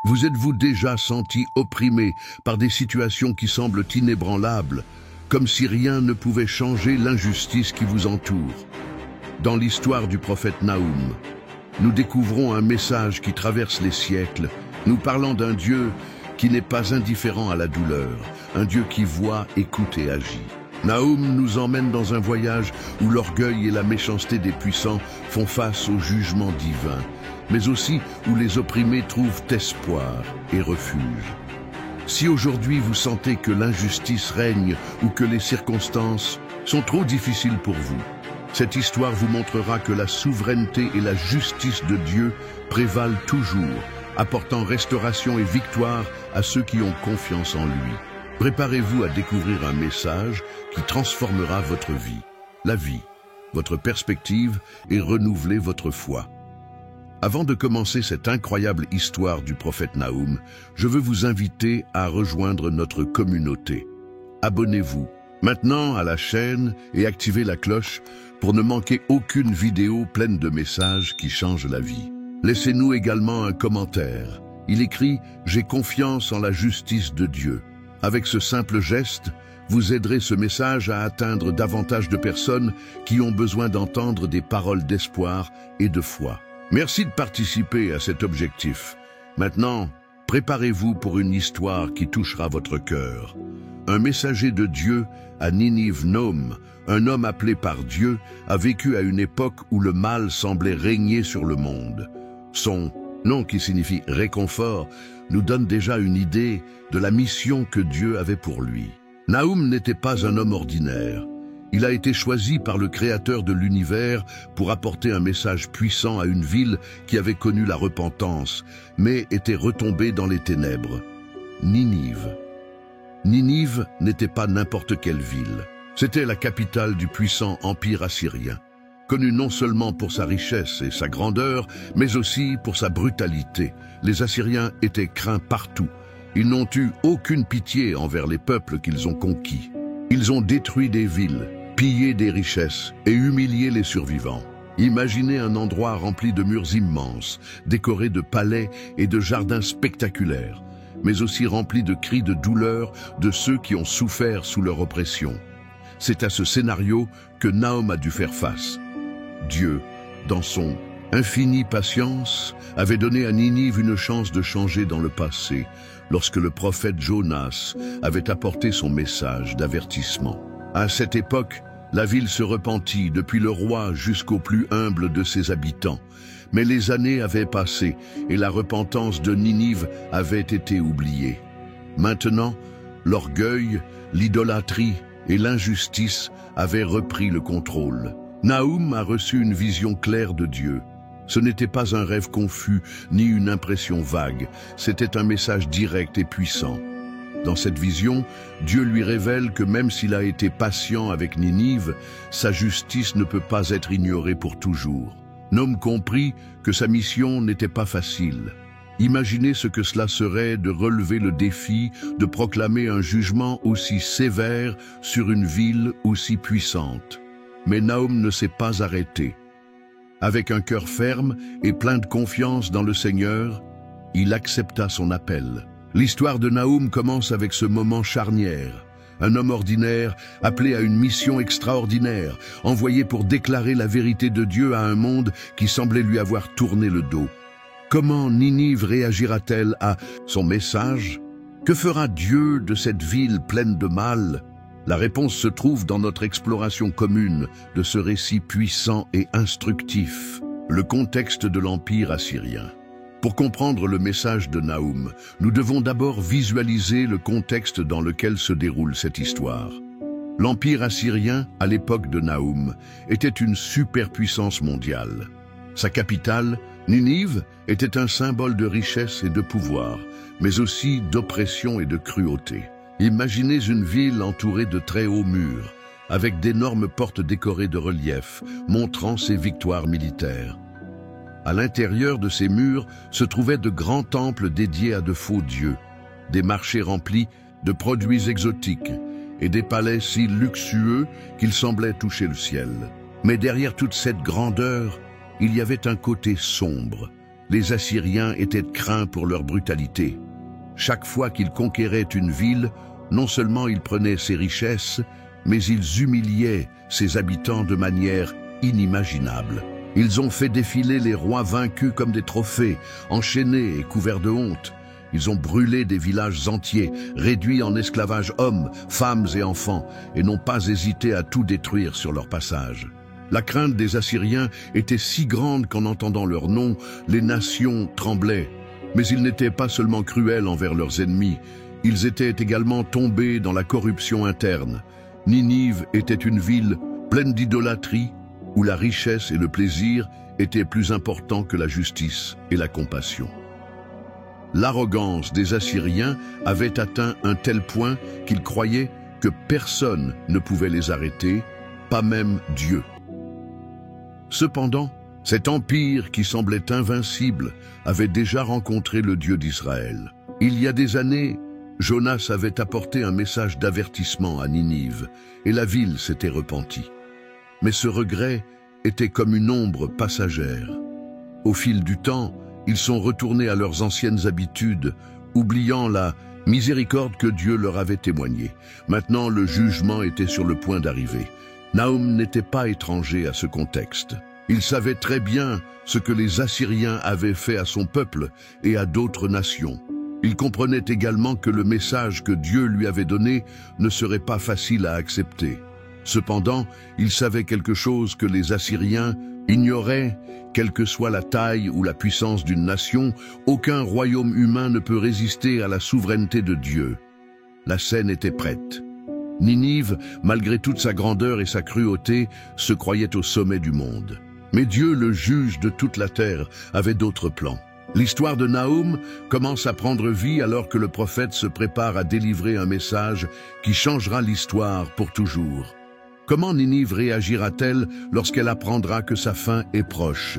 Vous êtes-vous déjà senti opprimé par des situations qui semblent inébranlables, comme si rien ne pouvait changer l'injustice qui vous entoure? Dans l'histoire du prophète Naoum, nous découvrons un message qui traverse les siècles, nous parlant d'un Dieu qui n'est pas indifférent à la douleur, un Dieu qui voit, écoute et agit. Naoum nous emmène dans un voyage où l'orgueil et la méchanceté des puissants font face au jugement divin, mais aussi où les opprimés trouvent espoir et refuge. Si aujourd'hui vous sentez que l'injustice règne ou que les circonstances sont trop difficiles pour vous, cette histoire vous montrera que la souveraineté et la justice de Dieu prévalent toujours, apportant restauration et victoire à ceux qui ont confiance en lui. Préparez-vous à découvrir un message qui transformera votre vie, votre perspective et renouveler votre foi. Avant de commencer cette incroyable histoire du prophète Naoum, je veux vous inviter à rejoindre notre communauté. Abonnez-vous maintenant à la chaîne et activez la cloche pour ne manquer aucune vidéo pleine de messages qui changent la vie. Laissez-nous également un commentaire. Il écrit « J'ai confiance en la justice de Dieu ». Avec ce simple geste, vous aiderez ce message à atteindre davantage de personnes qui ont besoin d'entendre des paroles d'espoir et de foi. Merci de participer à cet objectif. Maintenant, préparez-vous pour une histoire qui touchera votre cœur. Un messager de Dieu à Ninive Naoum, un homme appelé par Dieu, a vécu à une époque où le mal semblait régner sur le monde. Son nom, qui signifie réconfort, nous donne déjà une idée de la mission que Dieu avait pour lui. Naoum n'était pas un homme ordinaire. Il a été choisi par le Créateur de l'univers pour apporter un message puissant à une ville qui avait connu la repentance, mais était retombée dans les ténèbres. Ninive. Ninive n'était pas n'importe quelle ville. C'était la capitale du puissant empire assyrien, connu non seulement pour sa richesse et sa grandeur, mais aussi pour sa brutalité. Les Assyriens étaient craints partout. Ils n'ont eu aucune pitié envers les peuples qu'ils ont conquis. Ils ont détruit des villes, pillé des richesses et humilié les survivants. Imaginez un endroit rempli de murs immenses, décoré de palais et de jardins spectaculaires, mais aussi rempli de cris de douleur de ceux qui ont souffert sous leur oppression. C'est à ce scénario que Naoum a dû faire face. Dieu, dans son infinie patience, avait donné à Ninive une chance de changer dans le passé, lorsque le prophète Jonas avait apporté son message d'avertissement. À cette époque, la ville se repentit, depuis le roi jusqu'au plus humble de ses habitants. Mais les années avaient passé et la repentance de Ninive avait été oubliée. Maintenant, l'orgueil, l'idolâtrie et l'injustice avaient repris le contrôle. Naoum a reçu une vision claire de Dieu. Ce n'était pas un rêve confus ni une impression vague, c'était un message direct et puissant. Dans cette vision, Dieu lui révèle que même s'il a été patient avec Ninive, sa justice ne peut pas être ignorée pour toujours. Naoum comprit que sa mission n'était pas facile. Imaginez ce que cela serait de relever le défi de proclamer un jugement aussi sévère sur une ville aussi puissante. Mais Naoum ne s'est pas arrêté. Avec un cœur ferme et plein de confiance dans le Seigneur, il accepta son appel. L'histoire de Naoum commence avec ce moment charnière. Un homme ordinaire appelé à une mission extraordinaire, envoyé pour déclarer la vérité de Dieu à un monde qui semblait lui avoir tourné le dos. Comment Ninive réagira-t-elle à son message? Que fera Dieu de cette ville pleine de mal? La réponse se trouve dans notre exploration commune de ce récit puissant et instructif, le contexte de l'Empire assyrien. Pour comprendre le message de Naoum, nous devons d'abord visualiser le contexte dans lequel se déroule cette histoire. L'Empire assyrien, à l'époque de Naoum, était une superpuissance mondiale. Sa capitale, Ninive, était un symbole de richesse et de pouvoir, mais aussi d'oppression et de cruauté. Imaginez une ville entourée de très hauts murs, avec d'énormes portes décorées de reliefs, montrant ses victoires militaires. À l'intérieur de ces murs se trouvaient de grands temples dédiés à de faux dieux, des marchés remplis de produits exotiques et des palais si luxueux qu'ils semblaient toucher le ciel. Mais derrière toute cette grandeur, il y avait un côté sombre, les Assyriens étaient craints pour leur brutalité. Chaque fois qu'ils conquéraient une ville, non seulement ils prenaient ses richesses, mais ils humiliaient ses habitants de manière inimaginable. Ils ont fait défiler les rois vaincus comme des trophées, enchaînés et couverts de honte. Ils ont brûlé des villages entiers, réduits en esclavage hommes, femmes et enfants, et n'ont pas hésité à tout détruire sur leur passage. La crainte des Assyriens était si grande qu'en entendant leur nom, les nations tremblaient. Mais ils n'étaient pas seulement cruels envers leurs ennemis, ils étaient également tombés dans la corruption interne. Ninive était une ville pleine d'idolâtrie, où la richesse et le plaisir étaient plus importants que la justice et la compassion. L'arrogance des Assyriens avait atteint un tel point qu'ils croyaient que personne ne pouvait les arrêter, pas même Dieu. Cependant, cet empire qui semblait invincible avait déjà rencontré le Dieu d'Israël. Il y a des années, Jonas avait apporté un message d'avertissement à Ninive, et la ville s'était repentie. Mais ce regret était comme une ombre passagère. Au fil du temps, ils sont retournés à leurs anciennes habitudes, oubliant la miséricorde que Dieu leur avait témoignée. Maintenant, le jugement était sur le point d'arriver. Nahum n'était pas étranger à ce contexte. Il savait très bien ce que les Assyriens avaient fait à son peuple et à d'autres nations. Il comprenait également que le message que Dieu lui avait donné ne serait pas facile à accepter. Cependant, il savait quelque chose que les Assyriens ignoraient: quelle que soit la taille ou la puissance d'une nation, aucun royaume humain ne peut résister à la souveraineté de Dieu. La scène était prête. Ninive, malgré toute sa grandeur et sa cruauté, se croyait au sommet du monde. Mais Dieu, le juge de toute la terre, avait d'autres plans. L'histoire de Nahum commence à prendre vie alors que le prophète se prépare à délivrer un message qui changera l'histoire pour toujours. Comment Ninive réagira-t-elle lorsqu'elle apprendra que sa fin est proche?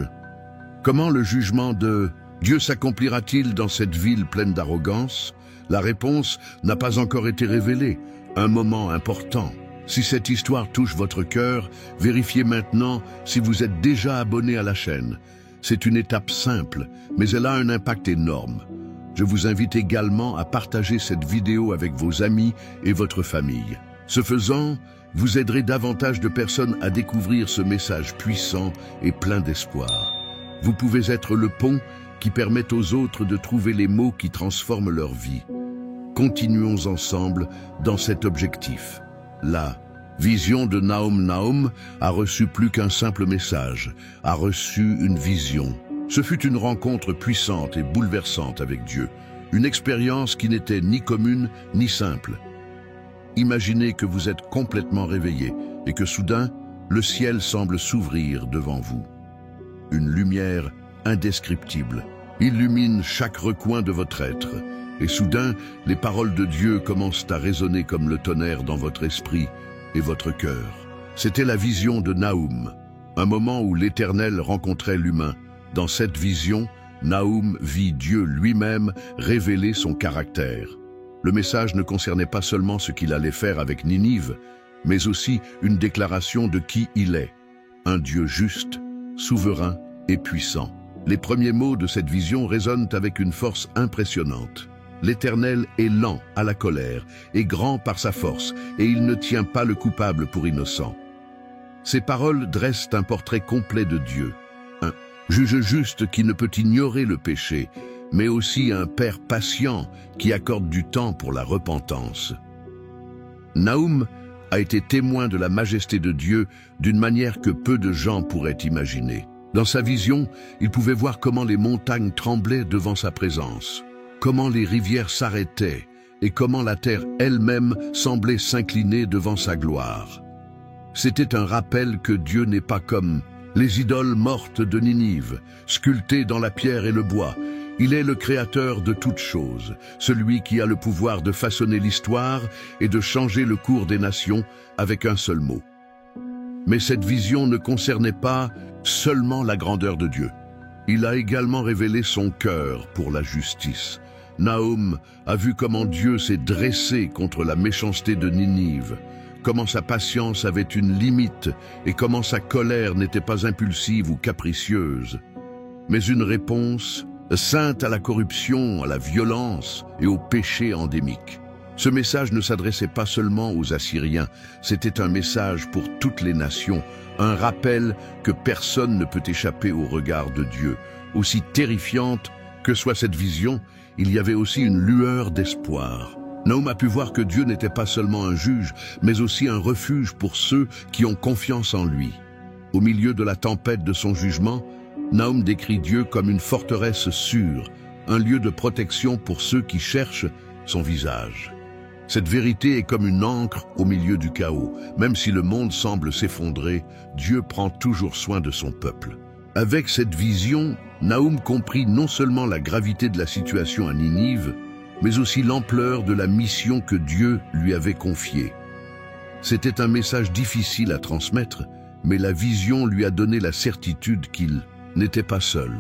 Comment le jugement de Dieu s'accomplira-t-il dans cette ville pleine d'arrogance? La réponse n'a pas encore été révélée. Un moment important. Si cette histoire touche votre cœur, vérifiez maintenant si vous êtes déjà abonné à la chaîne. C'est une étape simple, mais elle a un impact énorme. Je vous invite également à partager cette vidéo avec vos amis et votre famille. Ce faisant, vous aiderez davantage de personnes à découvrir ce message puissant et plein d'espoir. Vous pouvez être le pont qui permet aux autres de trouver les mots qui transforment leur vie. Continuons ensemble dans cet objectif. La vision de Nahum a reçu plus qu'un simple message, a reçu une vision. Ce fut une rencontre puissante et bouleversante avec Dieu, une expérience qui n'était ni commune ni simple. Imaginez que vous êtes complètement réveillé et que soudain, le ciel semble s'ouvrir devant vous. Une lumière indescriptible illumine chaque recoin de votre être. Et soudain, les paroles de Dieu commencent à résonner comme le tonnerre dans votre esprit et votre cœur. C'était la vision de Nahum, un moment où l'Éternel rencontrait l'humain. Dans cette vision, Nahum vit Dieu lui-même révéler son caractère. Le message ne concernait pas seulement ce qu'il allait faire avec Ninive, mais aussi une déclaration de qui il est, un Dieu juste, souverain et puissant. Les premiers mots de cette vision résonnent avec une force impressionnante. L'Éternel est lent à la colère et grand par sa force, et il ne tient pas le coupable pour innocent. Ces paroles dressent un portrait complet de Dieu, un juge juste qui ne peut ignorer le péché, mais aussi un Père patient qui accorde du temps pour la repentance. Nahum a été témoin de la majesté de Dieu d'une manière que peu de gens pourraient imaginer. Dans sa vision, il pouvait voir comment les montagnes tremblaient devant sa présence, comment les rivières s'arrêtaient et comment la terre elle-même semblait s'incliner devant sa gloire. C'était un rappel que Dieu n'est pas comme les idoles mortes de Ninive, sculptées dans la pierre et le bois. Il est le créateur de toutes choses, celui qui a le pouvoir de façonner l'histoire et de changer le cours des nations avec un seul mot. Mais cette vision ne concernait pas seulement la grandeur de Dieu. Il a également révélé son cœur pour la justice. Nahum a vu comment Dieu s'est dressé contre la méchanceté de Ninive, comment sa patience avait une limite et comment sa colère n'était pas impulsive ou capricieuse. mais une réponse sainte à la corruption, à la violence et au péché endémique. Ce message ne s'adressait pas seulement aux Assyriens, c'était un message pour toutes les nations, un rappel que personne ne peut échapper au regard de Dieu. Aussi terrifiante que soit cette vision, il y avait aussi une lueur d'espoir. Nahum a pu voir que Dieu n'était pas seulement un juge, mais aussi un refuge pour ceux qui ont confiance en lui. Au milieu de la tempête de son jugement, Nahum décrit Dieu comme une forteresse sûre, un lieu de protection pour ceux qui cherchent son visage. Cette vérité est comme une ancre au milieu du chaos. Même si le monde semble s'effondrer, Dieu prend toujours soin de son peuple. Avec cette vision, Nahum comprit non seulement la gravité de la situation à Ninive, mais aussi l'ampleur de la mission que Dieu lui avait confiée. C'était un message difficile à transmettre, mais la vision lui a donné la certitude qu'il n'était pas seul.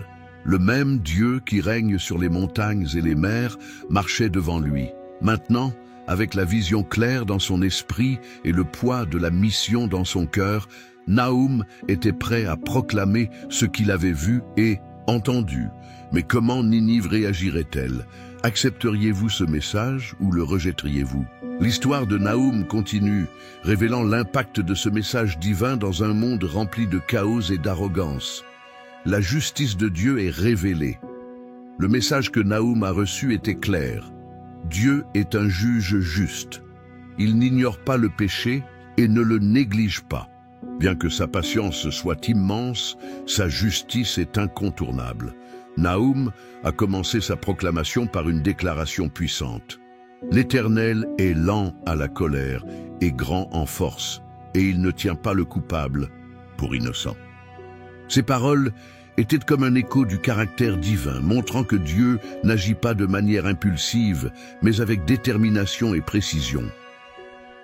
Le même Dieu qui règne sur les montagnes et les mers marchait devant lui. Maintenant, avec la vision claire dans son esprit et le poids de la mission dans son cœur, Nahum était prêt à proclamer ce qu'il avait vu et entendu. Mais comment Ninive réagirait-elle? Accepteriez-vous ce message ou le rejetteriez-vous? L'histoire de Nahum continue, révélant l'impact de ce message divin dans un monde rempli de chaos et d'arrogance. La justice de Dieu est révélée. Le message que Nahum a reçu était clair. Dieu est un juge juste. Il n'ignore pas le péché et ne le néglige pas. Bien que sa patience soit immense, sa justice est incontournable. Nahum a commencé sa proclamation par une déclaration puissante. L'Éternel est lent à la colère et grand en force, et il ne tient pas le coupable pour innocent. Ces paroles étaient comme un écho du caractère divin, montrant que Dieu n'agit pas de manière impulsive, mais avec détermination et précision.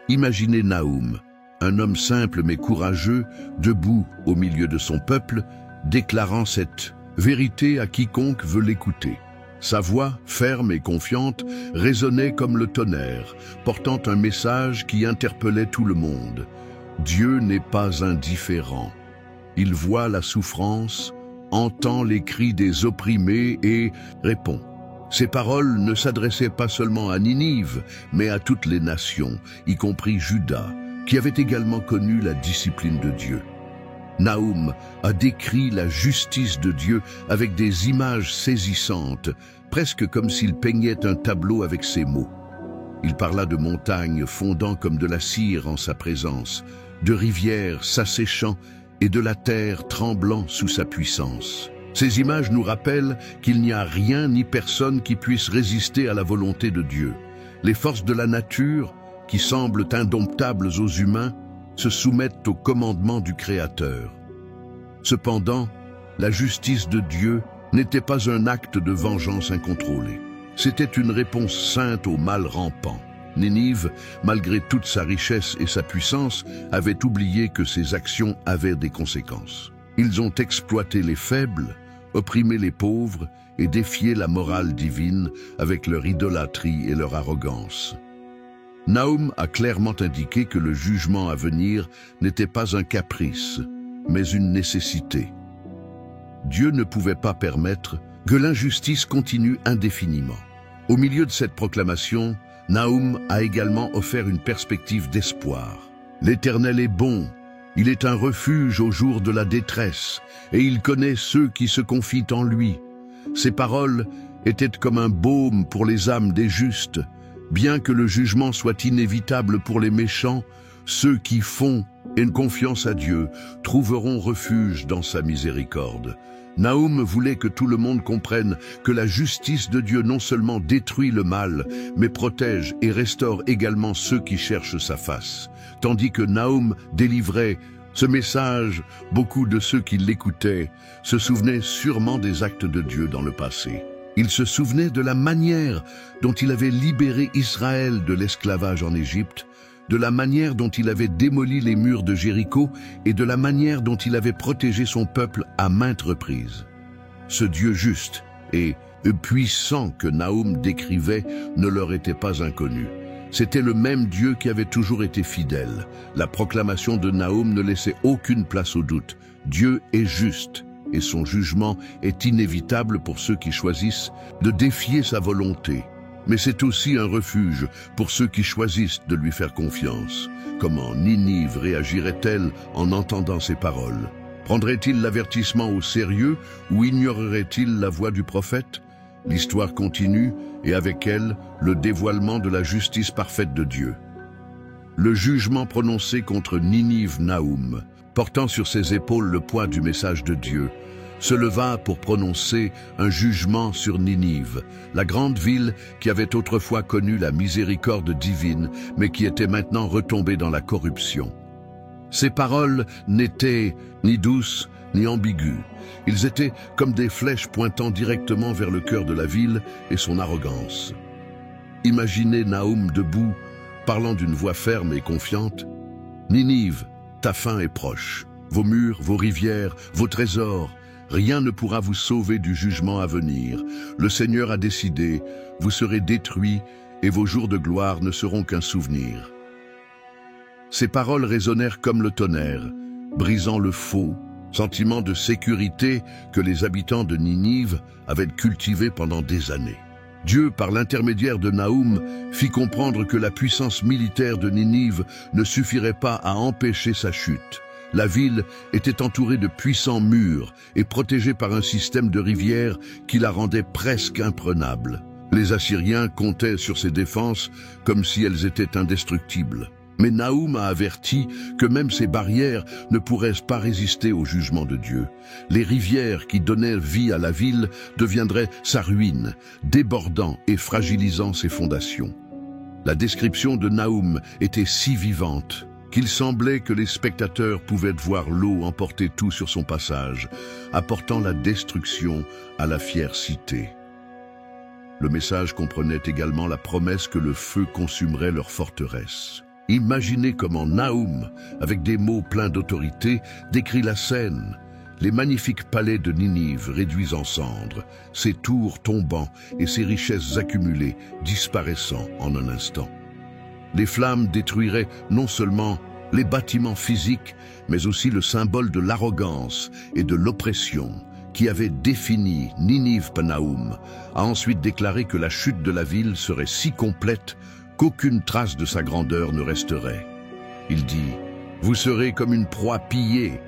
Imaginez Nahum, un homme simple mais courageux, debout au milieu de son peuple, déclarant cette vérité à quiconque veut l'écouter. Sa voix, ferme et confiante, résonnait comme le tonnerre, portant un message qui interpellait tout le monde. Dieu n'est pas indifférent. Il voit la souffrance, entend les cris des opprimés et répond. Ces paroles ne s'adressaient pas seulement à Ninive, mais à toutes les nations, y compris Juda, qui avait également connu la discipline de Dieu. Nahum a décrit la justice de Dieu avec des images saisissantes, presque comme s'il peignait un tableau avec ses mots. Il parla de montagnes fondant comme de la cire en sa présence, de rivières s'asséchant et de la terre tremblant sous sa puissance. Ces images nous rappellent qu'il n'y a rien ni personne qui puisse résister à la volonté de Dieu. Les forces de la nature, qui semblent indomptables aux humains, se soumettent au commandement du Créateur. Cependant, la justice de Dieu n'était pas un acte de vengeance incontrôlée. C'était une réponse sainte au mal rampant. Ninive, malgré toute sa richesse et sa puissance, avait oublié que ses actions avaient des conséquences. Ils ont exploité les faibles, opprimé les pauvres et défié la morale divine avec leur idolâtrie et leur arrogance. Nahum a clairement indiqué que le jugement à venir n'était pas un caprice, mais une nécessité. Dieu ne pouvait pas permettre que l'injustice continue indéfiniment. Au milieu de cette proclamation, Nahum a également offert une perspective d'espoir. L'Éternel est bon, il est un refuge au jour de la détresse, et il connaît ceux qui se confient en lui. Ces paroles étaient comme un baume pour les âmes des justes. Bien que le jugement soit inévitable pour les méchants, ceux qui font une confiance à Dieu trouveront refuge dans sa miséricorde. Nahum voulait que tout le monde comprenne que la justice de Dieu non seulement détruit le mal, mais protège et restaure également ceux qui cherchent sa face. Tandis que Nahum délivrait ce message, beaucoup de ceux qui l'écoutaient se souvenaient sûrement des actes de Dieu dans le passé. Ils se souvenaient de la manière dont il avait libéré Israël de l'esclavage en Égypte, de la manière dont il avait démoli les murs de Jéricho et de la manière dont il avait protégé son peuple à maintes reprises. Ce Dieu juste et puissant que Nahum décrivait ne leur était pas inconnu. C'était le même Dieu qui avait toujours été fidèle. La proclamation de Nahum ne laissait aucune place au doute. Dieu est juste et son jugement est inévitable pour ceux qui choisissent de défier sa volonté. Mais c'est aussi un refuge pour ceux qui choisissent de lui faire confiance. Comment Ninive réagirait-elle en entendant ces paroles? Prendrait-il l'avertissement au sérieux ou ignorerait-il la voix du prophète? L'histoire continue et avec elle, le dévoilement de la justice parfaite de Dieu. Le jugement prononcé contre Ninive Naoum, portant sur ses épaules le poids du message de Dieu, se leva pour prononcer un jugement sur Ninive, la grande ville qui avait autrefois connu la miséricorde divine, mais qui était maintenant retombée dans la corruption. Ces paroles n'étaient ni douces ni ambiguës. Ils étaient comme des flèches pointant directement vers le cœur de la ville et son arrogance. Imaginez Naoum debout, parlant d'une voix ferme et confiante. « Ninive, ta fin est proche. Vos murs, vos rivières, vos trésors, rien ne pourra vous sauver du jugement à venir. Le Seigneur a décidé, vous serez détruits et vos jours de gloire ne seront qu'un souvenir. » Ces paroles résonnèrent comme le tonnerre, brisant le faux sentiment de sécurité que les habitants de Ninive avaient cultivé pendant des années. Dieu, par l'intermédiaire de Naoum, fit comprendre que la puissance militaire de Ninive ne suffirait pas à empêcher sa chute. La ville était entourée de puissants murs et protégée par un système de rivières qui la rendait presque imprenable. Les Assyriens comptaient sur ces défenses comme si elles étaient indestructibles. Mais Naoum a averti que même ces barrières ne pourraient pas résister au jugement de Dieu. Les rivières qui donnaient vie à la ville deviendraient sa ruine, débordant et fragilisant ses fondations. La description de Naoum était si vivante qu'il semblait que les spectateurs pouvaient voir l'eau emporter tout sur son passage, apportant la destruction à la fière cité. Le message comprenait également la promesse que le feu consumerait leur forteresse. Imaginez comment Naoum, avec des mots pleins d'autorité, décrit la scène. Les magnifiques palais de Ninive réduits en cendres, ses tours tombant et ses richesses accumulées disparaissant en un instant. Les flammes détruiraient non seulement les bâtiments physiques, mais aussi le symbole de l'arrogance et de l'oppression qui avait défini Ninive Naoum, a ensuite déclaré que la chute de la ville serait si complète qu'aucune trace de sa grandeur ne resterait. Il dit « Vous serez comme une proie pillée.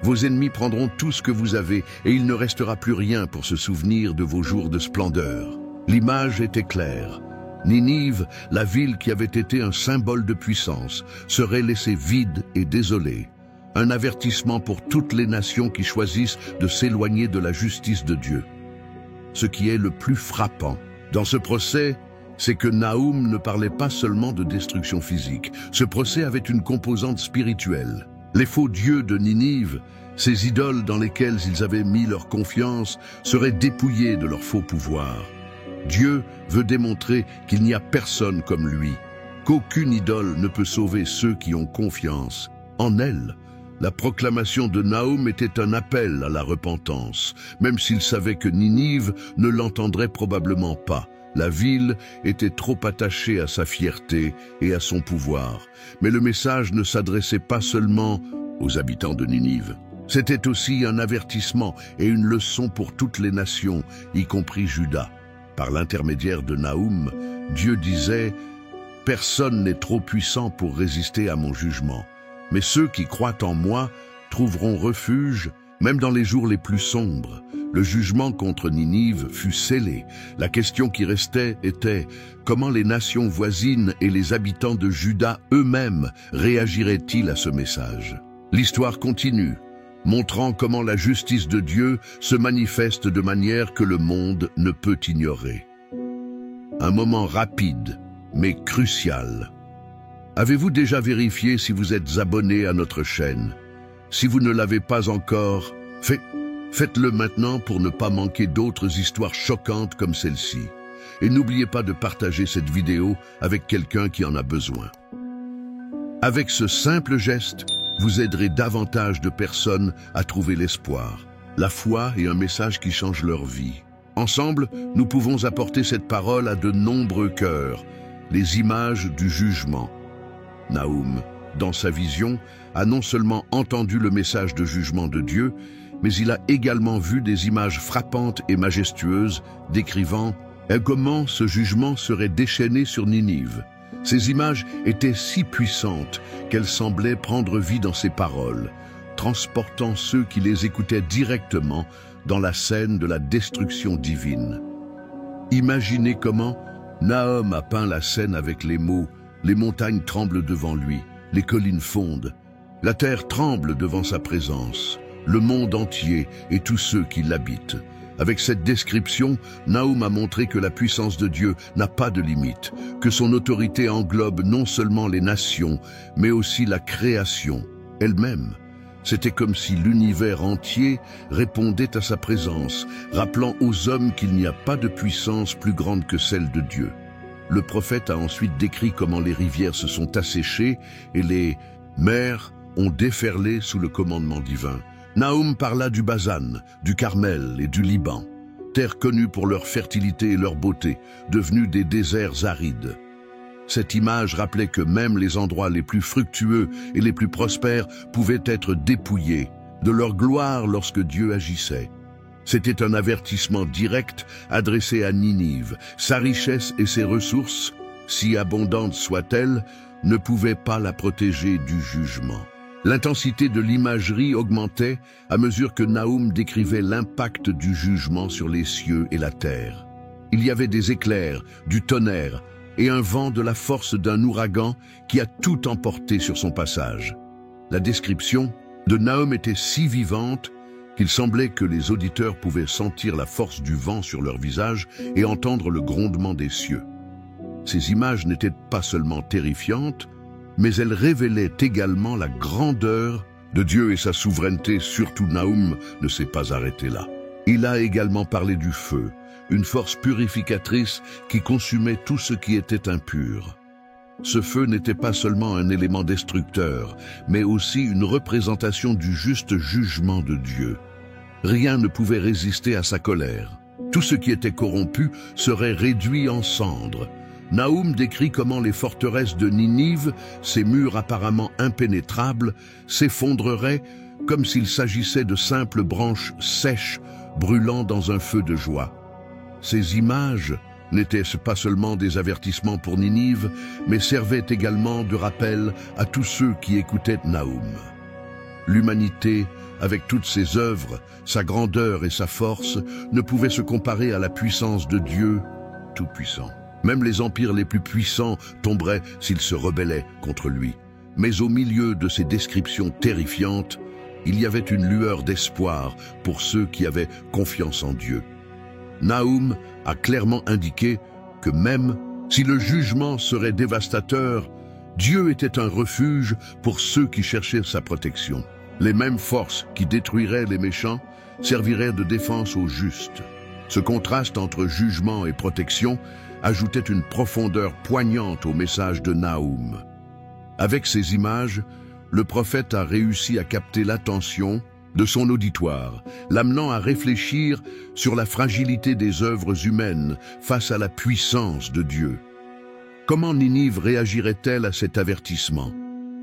Vos ennemis prendront tout ce que vous avez et il ne restera plus rien pour se souvenir de vos jours de splendeur. » L'image était claire. Ninive, la ville qui avait été un symbole de puissance, serait laissée vide et désolée. Un avertissement pour toutes les nations qui choisissent de s'éloigner de la justice de Dieu. Ce qui est le plus frappant dans ce procès, c'est que Naoum ne parlait pas seulement de destruction physique. Ce procès avait une composante spirituelle. Les faux dieux de Ninive, ces idoles dans lesquelles ils avaient mis leur confiance, seraient dépouillés de leur faux pouvoir. Dieu veut démontrer qu'il n'y a personne comme lui, qu'aucune idole ne peut sauver ceux qui ont confiance en elle. La proclamation de Naoum était un appel à la repentance, même s'il savait que Ninive ne l'entendrait probablement pas. La ville était trop attachée à sa fierté et à son pouvoir. Mais le message ne s'adressait pas seulement aux habitants de Ninive. C'était aussi un avertissement et une leçon pour toutes les nations, y compris Juda. Par l'intermédiaire de Naoum, Dieu disait « Personne n'est trop puissant pour résister à mon jugement, mais ceux qui croient en moi trouveront refuge, même dans les jours les plus sombres. » Le jugement contre Ninive fut scellé. La question qui restait était comment les nations voisines et les habitants de Juda eux-mêmes réagiraient-ils à ce message? L'histoire continue, montrant comment la justice de Dieu se manifeste de manière que le monde ne peut ignorer. Un moment rapide, mais crucial. Avez-vous déjà vérifié si vous êtes abonné à notre chaîne? Si vous ne l'avez pas encore, faites-le maintenant pour ne pas manquer d'autres histoires choquantes comme celle-ci. Et n'oubliez pas de partager cette vidéo avec quelqu'un qui en a besoin. Avec ce simple geste, vous aiderez davantage de personnes à trouver l'espoir, la foi et un message qui change leur vie. Ensemble, nous pouvons apporter cette parole à de nombreux cœurs, les images du jugement. Naoum, dans sa vision, a non seulement entendu le message de jugement de Dieu, mais il a également vu des images frappantes et majestueuses, décrivant comment ce jugement serait déchaîné sur Ninive. Ces images étaient si puissantes qu'elles semblaient prendre vie dans ses paroles, transportant ceux qui les écoutaient directement dans la scène de la destruction divine. Imaginez comment Nahum a peint la scène avec les mots « Les montagnes tremblent devant lui, les collines fondent, la terre tremble devant sa présence, le monde entier et tous ceux qui l'habitent ». Avec cette description, Nahum a montré que la puissance de Dieu n'a pas de limite, que son autorité englobe non seulement les nations, mais aussi la création elle-même. C'était comme si l'univers entier répondait à sa présence, rappelant aux hommes qu'il n'y a pas de puissance plus grande que celle de Dieu. Le prophète a ensuite décrit comment les rivières se sont asséchées et les mers ont déferlé sous le commandement divin. Nahum parla du Bazan, du Carmel et du Liban, terres connues pour leur fertilité et leur beauté, devenues des déserts arides. Cette image rappelait que même les endroits les plus fructueux et les plus prospères pouvaient être dépouillés de leur gloire lorsque Dieu agissait. C'était un avertissement direct adressé à Ninive. Sa richesse et ses ressources, si abondantes soient-elles, ne pouvaient pas la protéger du jugement. L'intensité de l'imagerie augmentait à mesure que Nahum décrivait l'impact du jugement sur les cieux et la terre. Il y avait des éclairs, du tonnerre et un vent de la force d'un ouragan qui a tout emporté sur son passage. La description de Nahum était si vivante qu'il semblait que les auditeurs pouvaient sentir la force du vent sur leur visage et entendre le grondement des cieux. Ces images n'étaient pas seulement terrifiantes, mais elles révélaient également la grandeur de Dieu et sa souveraineté. Surtout Nahum ne s'est pas arrêté là. Il a également parlé du feu, une force purificatrice qui consumait tout ce qui était impur. Ce feu n'était pas seulement un élément destructeur, mais aussi une représentation du juste jugement de Dieu. Rien ne pouvait résister à sa colère. Tout ce qui était corrompu serait réduit en cendres. Nahum décrit comment les forteresses de Ninive, ces murs apparemment impénétrables, s'effondreraient comme s'il s'agissait de simples branches sèches brûlant dans un feu de joie. Ces images n'étaient pas seulement des avertissements pour Ninive, mais servaient également de rappel à tous ceux qui écoutaient Nahum. L'humanité, avec toutes ses œuvres, sa grandeur et sa force, ne pouvait se comparer à la puissance de Dieu Tout-Puissant. Même les empires les plus puissants tomberaient s'ils se rebellaient contre lui. Mais au milieu de ces descriptions terrifiantes, il y avait une lueur d'espoir pour ceux qui avaient confiance en Dieu. Nahum a clairement indiqué que même si le jugement serait dévastateur, Dieu était un refuge pour ceux qui cherchaient sa protection. Les mêmes forces qui détruiraient les méchants serviraient de défense aux justes. Ce contraste entre jugement et protection ajoutait une profondeur poignante au message de Nahum. Avec ces images, le prophète a réussi à capter l'attention de son auditoire, l'amenant à réfléchir sur la fragilité des œuvres humaines face à la puissance de Dieu. Comment Ninive réagirait-elle à cet avertissement?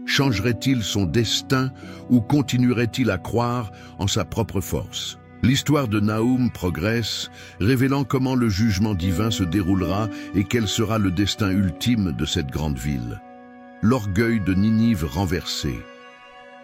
Changerait-il son destin ou continuerait-il à croire en sa propre force? L'histoire de Nahum progresse, révélant comment le jugement divin se déroulera et quel sera le destin ultime de cette grande ville. L'orgueil de Ninive renversé.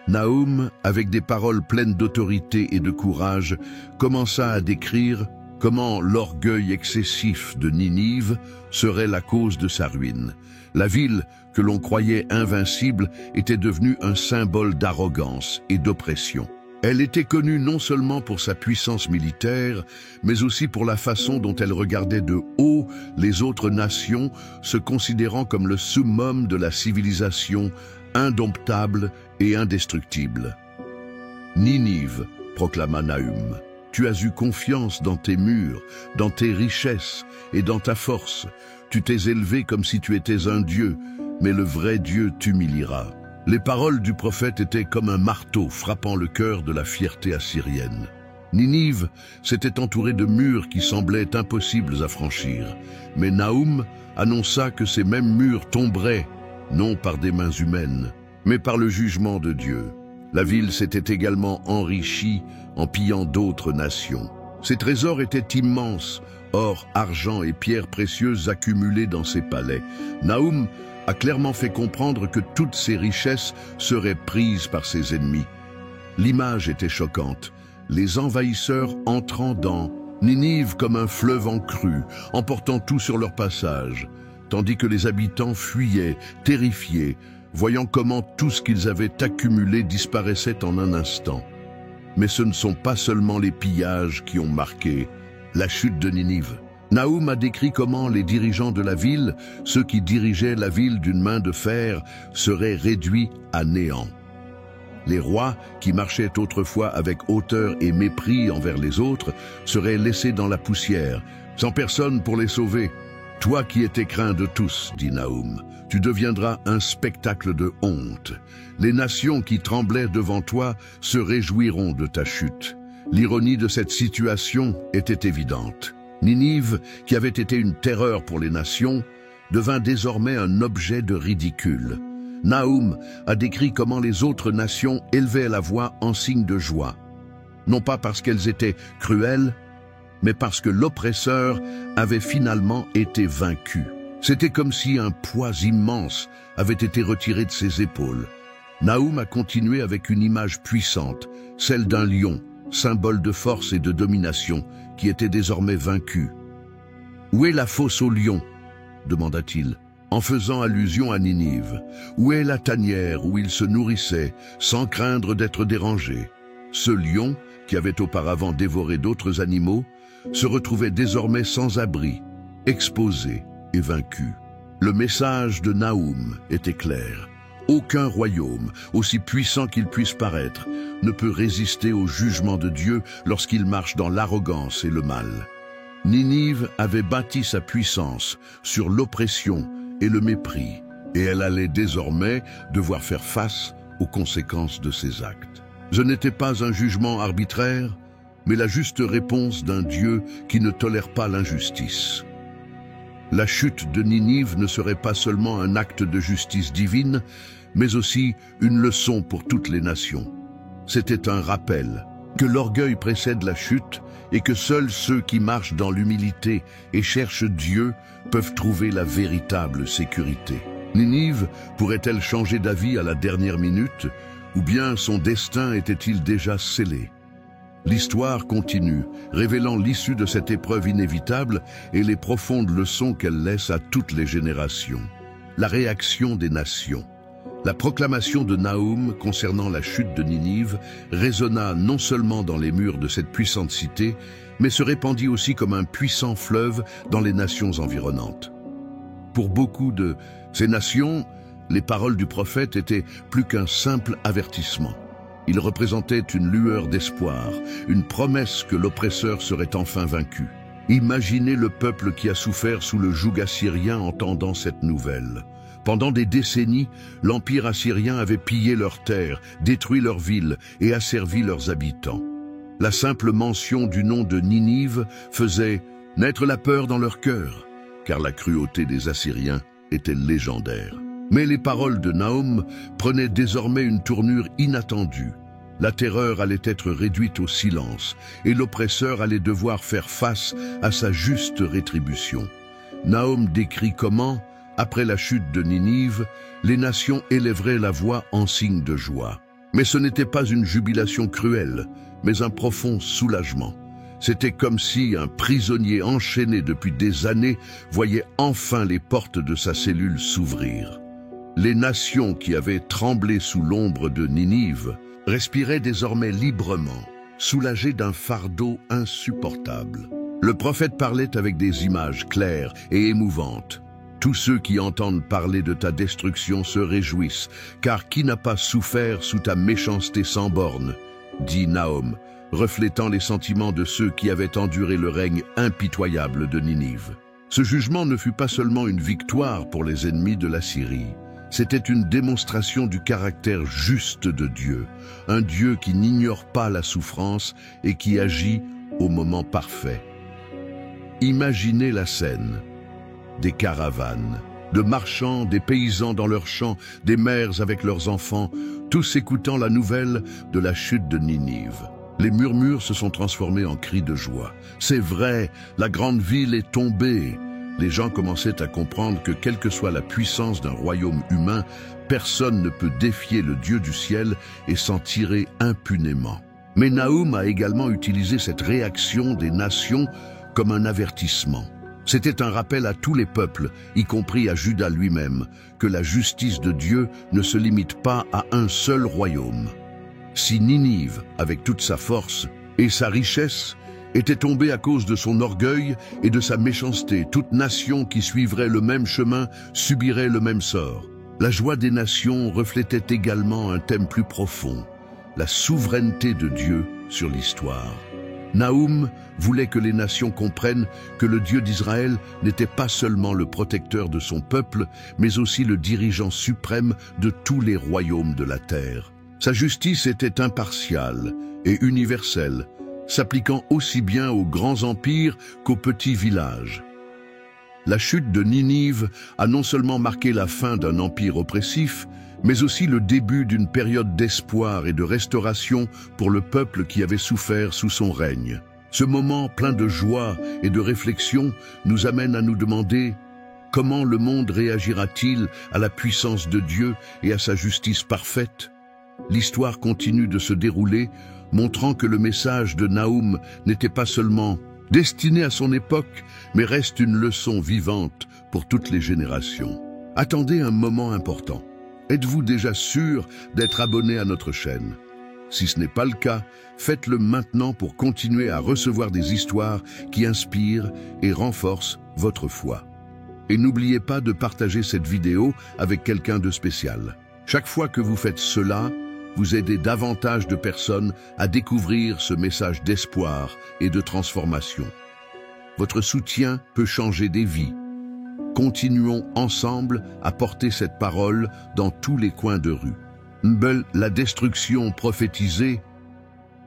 Nahum, avec des paroles pleines d'autorité et de courage, commença à décrire comment l'orgueil excessif de Ninive serait la cause de sa ruine. La ville, que l'on croyait invincible, était devenue un symbole d'arrogance et d'oppression. Elle était connue non seulement pour sa puissance militaire, mais aussi pour la façon dont elle regardait de haut les autres nations, se considérant comme le summum de la civilisation, indomptable et indestructible. « Ninive, proclama Nahum, tu as eu confiance dans tes murs, dans tes richesses et dans ta force. Tu t'es élevé comme si tu étais un dieu, mais le vrai Dieu t'humiliera. » Les paroles du prophète étaient comme un marteau frappant le cœur de la fierté assyrienne. Ninive s'était entourée de murs qui semblaient impossibles à franchir, mais Nahum annonça que ces mêmes murs tomberaient, non par des mains humaines, mais par le jugement de Dieu. La ville s'était également enrichie en pillant d'autres nations. Ses trésors étaient immenses, or, argent et pierres précieuses accumulées dans ses palais. Nahum a clairement fait comprendre que toutes ces richesses seraient prises par ses ennemis. L'image était choquante, les envahisseurs entrant dans Ninive comme un fleuve en crue, emportant tout sur leur passage, tandis que les habitants fuyaient, terrifiés, voyant comment tout ce qu'ils avaient accumulé disparaissait en un instant. Mais ce ne sont pas seulement les pillages qui ont marqué la chute de Ninive. Nahum a décrit comment les dirigeants de la ville, ceux qui dirigeaient la ville d'une main de fer, seraient réduits à néant. Les rois, qui marchaient autrefois avec hauteur et mépris envers les autres, seraient laissés dans la poussière, sans personne pour les sauver. Toi qui étais craint de tous, dit Nahum, tu deviendras un spectacle de honte. Les nations qui tremblaient devant toi se réjouiront de ta chute. L'ironie de cette situation était évidente. Ninive, qui avait été une terreur pour les nations, devint désormais un objet de ridicule. Nahum a décrit comment les autres nations élevaient la voix en signe de joie, non pas parce qu'elles étaient cruelles, mais parce que l'oppresseur avait finalement été vaincu. C'était comme si un poids immense avait été retiré de ses épaules. Nahum a continué avec une image puissante, celle d'un lion, symbole de force et de domination, qui était désormais vaincu. « Où est la fosse au lion ?» demanda-t-il, en faisant allusion à Ninive. « Où est la tanière où il se nourrissait, sans craindre d'être dérangé ?» Ce lion, qui avait auparavant dévoré d'autres animaux, se retrouvait désormais sans abri, exposé et vaincu. Le message de Nahum était clair. Aucun royaume, aussi puissant qu'il puisse paraître, ne peut résister au jugement de Dieu lorsqu'il marche dans l'arrogance et le mal. Ninive avait bâti sa puissance sur l'oppression et le mépris, et elle allait désormais devoir faire face aux conséquences de ses actes. Ce n'était pas un jugement arbitraire, mais la juste réponse d'un Dieu qui ne tolère pas l'injustice. La chute de Ninive ne serait pas seulement un acte de justice divine, mais aussi une leçon pour toutes les nations. C'était un rappel que l'orgueil précède la chute et que seuls ceux qui marchent dans l'humilité et cherchent Dieu peuvent trouver la véritable sécurité. Ninive pourrait-elle changer d'avis à la dernière minute, ou bien son destin était-il déjà scellé? L'histoire continue, révélant l'issue de cette épreuve inévitable et les profondes leçons qu'elle laisse à toutes les générations. La réaction des nations. La proclamation de Nahum concernant la chute de Ninive résonna non seulement dans les murs de cette puissante cité, mais se répandit aussi comme un puissant fleuve dans les nations environnantes. Pour beaucoup de ces nations, les paroles du prophète étaient plus qu'un simple avertissement. Il représentait une lueur d'espoir, une promesse que l'oppresseur serait enfin vaincu. Imaginez le peuple qui a souffert sous le joug assyrien entendant cette nouvelle. Pendant des décennies, l'empire assyrien avait pillé leurs terres, détruit leurs villes et asservi leurs habitants. La simple mention du nom de Ninive faisait naître la peur dans leur cœur, car la cruauté des Assyriens était légendaire. Mais les paroles de Nahum prenaient désormais une tournure inattendue. La terreur allait être réduite au silence et l'oppresseur allait devoir faire face à sa juste rétribution. Nahum décrit comment, après la chute de Ninive, les nations élèveraient la voix en signe de joie. Mais ce n'était pas une jubilation cruelle, mais un profond soulagement. C'était comme si un prisonnier enchaîné depuis des années voyait enfin les portes de sa cellule s'ouvrir. Les nations qui avaient tremblé sous l'ombre de Ninive respiraient désormais librement, soulagées d'un fardeau insupportable. Le prophète parlait avec des images claires et émouvantes. Tous ceux qui entendent parler de ta destruction se réjouissent, car qui n'a pas souffert sous ta méchanceté sans borne, dit Nahum, reflétant les sentiments de ceux qui avaient enduré le règne impitoyable de Ninive. Ce jugement ne fut pas seulement une victoire pour les ennemis de la Syrie. C'était une démonstration du caractère juste de Dieu, un Dieu qui n'ignore pas la souffrance et qui agit au moment parfait. Imaginez la scène. Des caravanes, de marchands, des paysans dans leurs champs, des mères avec leurs enfants, tous écoutant la nouvelle de la chute de Ninive. Les murmures se sont transformés en cris de joie. C'est vrai, la grande ville est tombée. Les gens commençaient à comprendre que quelle que soit la puissance d'un royaume humain, personne ne peut défier le Dieu du ciel et s'en tirer impunément. Mais Naoum a également utilisé cette réaction des nations comme un avertissement. C'était un rappel à tous les peuples, y compris à Juda lui-même, que la justice de Dieu ne se limite pas à un seul royaume. Si Ninive, avec toute sa force et sa richesse, était tombée à cause de son orgueil et de sa méchanceté, toute nation qui suivrait le même chemin subirait le même sort. La joie des nations reflétait également un thème plus profond, la souveraineté de Dieu sur l'histoire. Naoum voulait que les nations comprennent que le Dieu d'Israël n'était pas seulement le protecteur de son peuple, mais aussi le dirigeant suprême de tous les royaumes de la terre. Sa justice était impartiale et universelle, s'appliquant aussi bien aux grands empires qu'aux petits villages. La chute de Ninive a non seulement marqué la fin d'un empire oppressif, mais aussi le début d'une période d'espoir et de restauration pour le peuple qui avait souffert sous son règne. Ce moment plein de joie et de réflexion nous amène à nous demander comment le monde réagira-t-il à la puissance de Dieu et à sa justice parfaite? L'histoire continue de se dérouler, montrant que le message de Naoum n'était pas seulement destiné à son époque, mais reste une leçon vivante pour toutes les générations. Attendez un moment important. Êtes-vous déjà sûr d'être abonné à notre chaîne? Si ce n'est pas le cas, faites-le maintenant pour continuer à recevoir des histoires qui inspirent et renforcent votre foi. Et n'oubliez pas de partager cette vidéo avec quelqu'un de spécial. Chaque fois que vous faites cela, vous aidez davantage de personnes à découvrir ce message d'espoir et de transformation. Votre soutien peut changer des vies. Continuons ensemble à porter cette parole dans tous les coins de rue. La destruction prophétisée.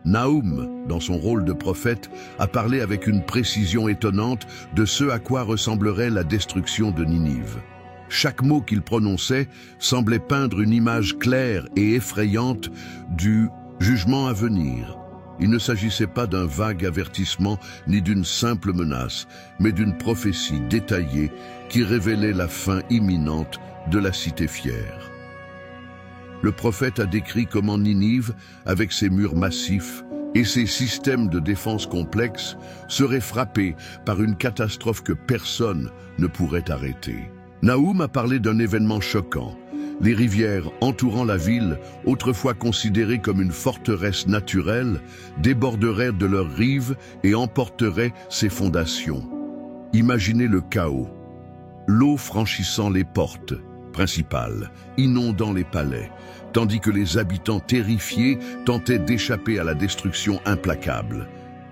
Naoum, dans son rôle de prophète, a parlé avec une précision étonnante de ce à quoi ressemblerait la destruction de Ninive. Chaque mot qu'il prononçait semblait peindre une image claire et effrayante du jugement à venir. Il ne s'agissait pas d'un vague avertissement ni d'une simple menace, mais d'une prophétie détaillée qui révélait la fin imminente de la cité fière. Le prophète a décrit comment Ninive, avec ses murs massifs et ses systèmes de défense complexes, serait frappée par une catastrophe que personne ne pourrait arrêter. Naoum a parlé d'un événement choquant. Les rivières entourant la ville, autrefois considérées comme une forteresse naturelle, déborderaient de leurs rives et emporteraient ses fondations. Imaginez le chaos. L'eau franchissant les portes principales, inondant les palais, tandis que les habitants terrifiés tentaient d'échapper à la destruction implacable.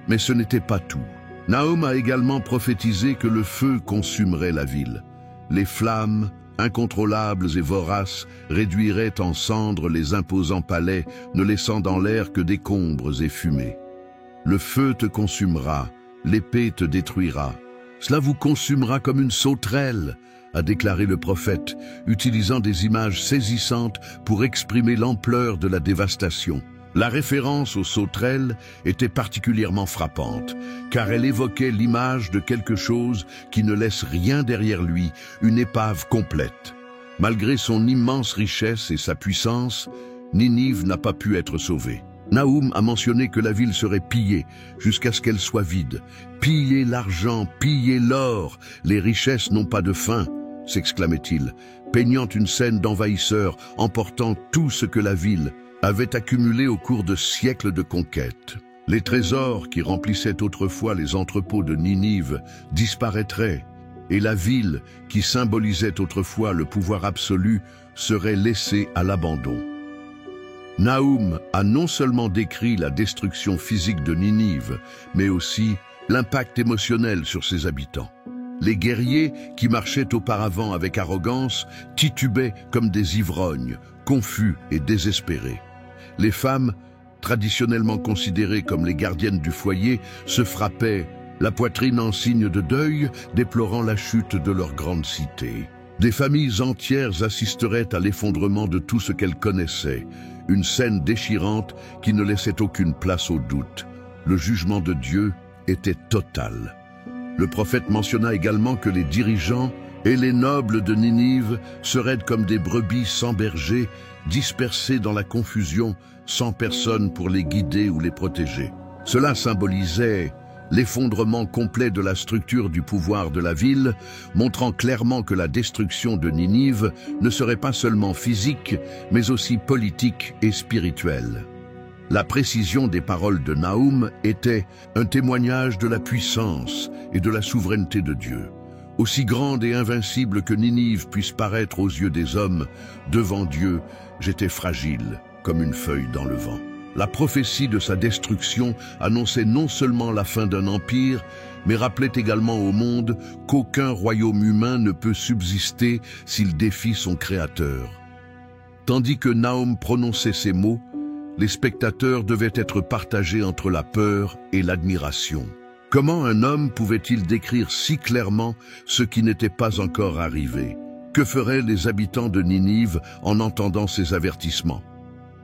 Mais ce n'était pas tout. Naoum a également prophétisé que le feu consumerait la ville. Les flammes, incontrôlables et voraces, réduiraient en cendres les imposants palais, ne laissant dans l'air que décombres et fumées. Le feu te consumera, l'épée te détruira. Cela vous consumera comme une sauterelle, a déclaré le prophète, utilisant des images saisissantes pour exprimer l'ampleur de la dévastation. La référence aux sauterelles était particulièrement frappante, car elle évoquait l'image de quelque chose qui ne laisse rien derrière lui, une épave complète. Malgré son immense richesse et sa puissance, Ninive n'a pas pu être sauvée. Naoum a mentionné que la ville serait pillée jusqu'à ce qu'elle soit vide. Piller l'argent, piller l'or, les richesses n'ont pas de fin, s'exclamait-il, peignant une scène d'envahisseurs emportant tout ce que la ville avait accumulé au cours de siècles de conquête. Les trésors qui remplissaient autrefois les entrepôts de Ninive disparaîtraient, et la ville qui symbolisait autrefois le pouvoir absolu serait laissée à l'abandon. Naoum a non seulement décrit la destruction physique de Ninive, mais aussi l'impact émotionnel sur ses habitants. Les guerriers, qui marchaient auparavant avec arrogance, titubaient comme des ivrognes, confus et désespérés. Les femmes, traditionnellement considérées comme les gardiennes du foyer, se frappaient la poitrine en signe de deuil, déplorant la chute de leur grande cité. Des familles entières assisteraient à l'effondrement de tout ce qu'elles connaissaient, une scène déchirante qui ne laissait aucune place au doute. Le jugement de Dieu était total. Le prophète mentionna également que les dirigeants et les nobles de Ninive seraient comme des brebis sans berger, dispersés dans la confusion, sans personne pour les guider ou les protéger. Cela symbolisait l'effondrement complet de la structure du pouvoir de la ville, montrant clairement que la destruction de Ninive ne serait pas seulement physique, mais aussi politique et spirituelle. La précision des paroles de Naoum était un témoignage de la puissance et de la souveraineté de Dieu. Aussi grande et invincible que Ninive puisse paraître aux yeux des hommes, devant Dieu, j'étais fragile comme une feuille dans le vent. La prophétie de sa destruction annonçait non seulement la fin d'un empire, mais rappelait également au monde qu'aucun royaume humain ne peut subsister s'il défie son Créateur. Tandis que Naoum prononçait ces mots, les spectateurs devaient être partagés entre la peur et l'admiration. Comment un homme pouvait-il décrire si clairement ce qui n'était pas encore arrivé? Que feraient les habitants de Ninive en entendant ces avertissements?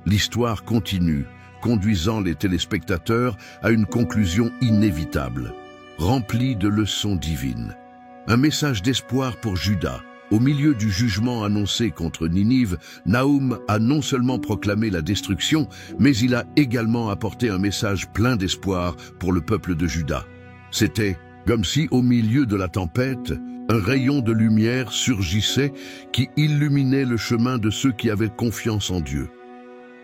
L'histoire continue, conduisant les téléspectateurs à une conclusion inévitable, remplie de leçons divines. Un message d'espoir pour Juda. Au milieu du jugement annoncé contre Ninive, Naoum a non seulement proclamé la destruction, mais il a également apporté un message plein d'espoir pour le peuple de Juda. C'était comme si, au milieu de la tempête, un rayon de lumière surgissait qui illuminait le chemin de ceux qui avaient confiance en Dieu.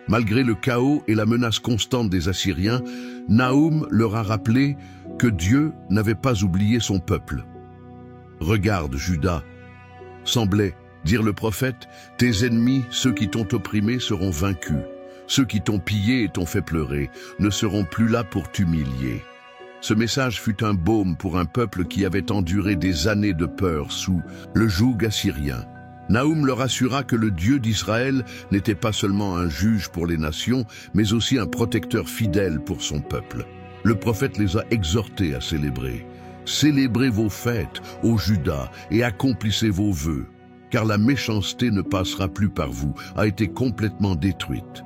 Malgré le chaos et la menace constante des Assyriens, Naoum leur a rappelé que Dieu n'avait pas oublié son peuple. « Regarde, Juda », semblait dire le prophète, « tes ennemis, ceux qui t'ont opprimé, seront vaincus. Ceux qui t'ont pillé et t'ont fait pleurer ne seront plus là pour t'humilier. » Ce message fut un baume pour un peuple qui avait enduré des années de peur sous le joug assyrien. Naoum leur assura que le Dieu d'Israël n'était pas seulement un juge pour les nations, mais aussi un protecteur fidèle pour son peuple. Le prophète les a exhortés à célébrer. Célébrez vos fêtes, ô Juda, et accomplissez vos vœux, car la méchanceté ne passera plus par vous, a été complètement détruite.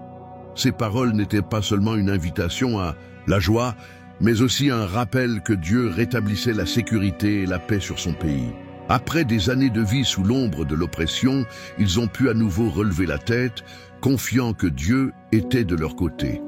Ces paroles n'étaient pas seulement une invitation à la joie, mais aussi un rappel que Dieu rétablissait la sécurité et la paix sur son pays. Après des années de vie sous l'ombre de l'oppression, ils ont pu à nouveau relever la tête, confiant que Dieu était de leur côté.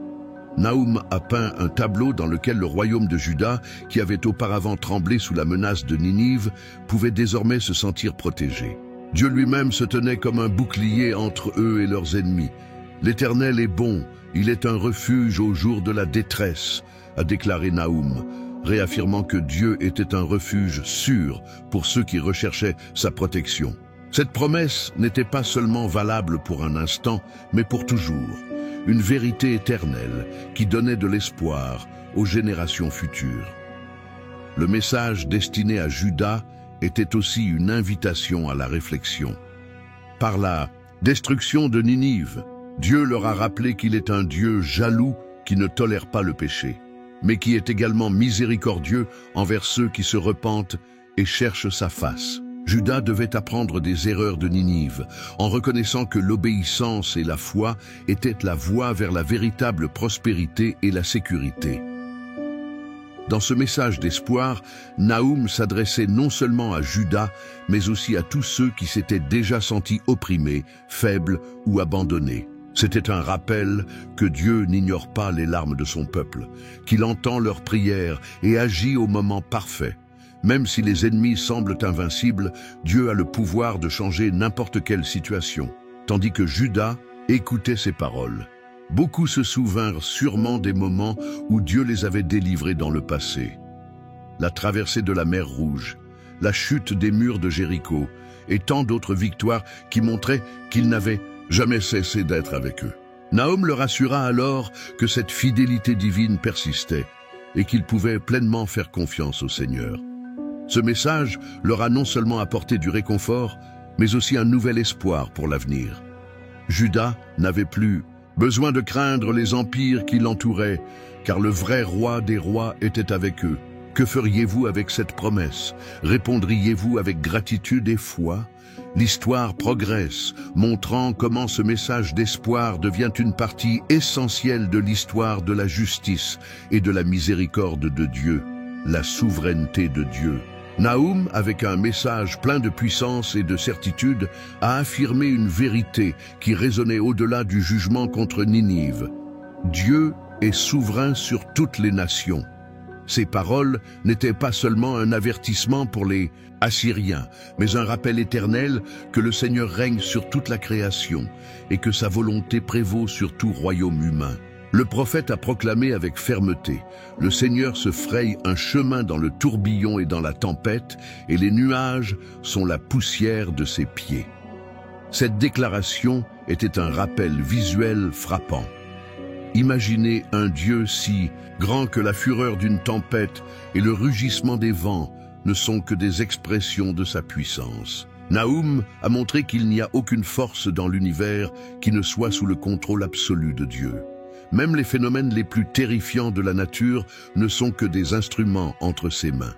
Naoum a peint un tableau dans lequel le royaume de Juda, qui avait auparavant tremblé sous la menace de Ninive, pouvait désormais se sentir protégé. Dieu lui-même se tenait comme un bouclier entre eux et leurs ennemis. « L'Éternel est bon, il est un refuge au jour de la détresse », a déclaré Naoum, réaffirmant que Dieu était un refuge sûr pour ceux qui recherchaient sa protection. Cette promesse n'était pas seulement valable pour un instant, mais pour toujours, une vérité éternelle qui donnait de l'espoir aux générations futures. Le message destiné à Juda était aussi une invitation à la réflexion. Par la destruction de Ninive, Dieu leur a rappelé qu'il est un Dieu jaloux qui ne tolère pas le péché, mais qui est également miséricordieux envers ceux qui se repentent et cherchent sa face. Juda devait apprendre des erreurs de Ninive, en reconnaissant que l'obéissance et la foi étaient la voie vers la véritable prospérité et la sécurité. Dans ce message d'espoir, Naoum s'adressait non seulement à Juda, mais aussi à tous ceux qui s'étaient déjà sentis opprimés, faibles ou abandonnés. C'était un rappel que Dieu n'ignore pas les larmes de son peuple, qu'il entend leurs prières et agit au moment parfait. Même si les ennemis semblent invincibles, Dieu a le pouvoir de changer n'importe quelle situation. Tandis que Juda écoutait ces paroles. Beaucoup se souvinrent sûrement des moments où Dieu les avait délivrés dans le passé. La traversée de la mer Rouge, la chute des murs de Jéricho et tant d'autres victoires qui montraient qu'il n'avait jamais cessé d'être avec eux. Naoum leur assura alors que cette fidélité divine persistait et qu'ils pouvaient pleinement faire confiance au Seigneur. Ce message leur a non seulement apporté du réconfort, mais aussi un nouvel espoir pour l'avenir. Juda n'avait plus besoin de craindre les empires qui l'entouraient, car le vrai roi des rois était avec eux. Que feriez-vous avec cette promesse? Répondriez-vous avec gratitude et foi? L'histoire progresse, montrant comment ce message d'espoir devient une partie essentielle de l'histoire de la justice et de la miséricorde de Dieu, la souveraineté de Dieu. Naoum, avec un message plein de puissance et de certitude, a affirmé une vérité qui résonnait au-delà du jugement contre Ninive. Dieu est souverain sur toutes les nations. Ces paroles n'étaient pas seulement un avertissement pour les Assyriens, mais un rappel éternel que le Seigneur règne sur toute la création et que sa volonté prévaut sur tout royaume humain. Le prophète a proclamé avec fermeté: « Le Seigneur se fraye un chemin dans le tourbillon et dans la tempête, et les nuages sont la poussière de ses pieds. » Cette déclaration était un rappel visuel frappant. Imaginez un Dieu si grand que la fureur d'une tempête et le rugissement des vents ne sont que des expressions de sa puissance. Naoum a montré qu'il n'y a aucune force dans l'univers qui ne soit sous le contrôle absolu de Dieu. Même les phénomènes les plus terrifiants de la nature ne sont que des instruments entre ses mains.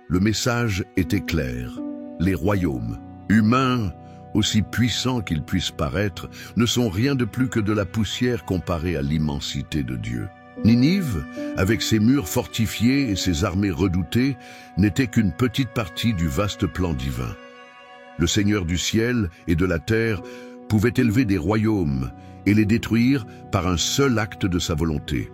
Le message était clair. Les royaumes humains, aussi puissants qu'ils puissent paraître, ne sont rien de plus que de la poussière comparée à l'immensité de Dieu. Ninive, avec ses murs fortifiés et ses armées redoutées, n'était qu'une petite partie du vaste plan divin. Le Seigneur du ciel et de la terre pouvait élever des royaumes et les détruire par un seul acte de sa volonté.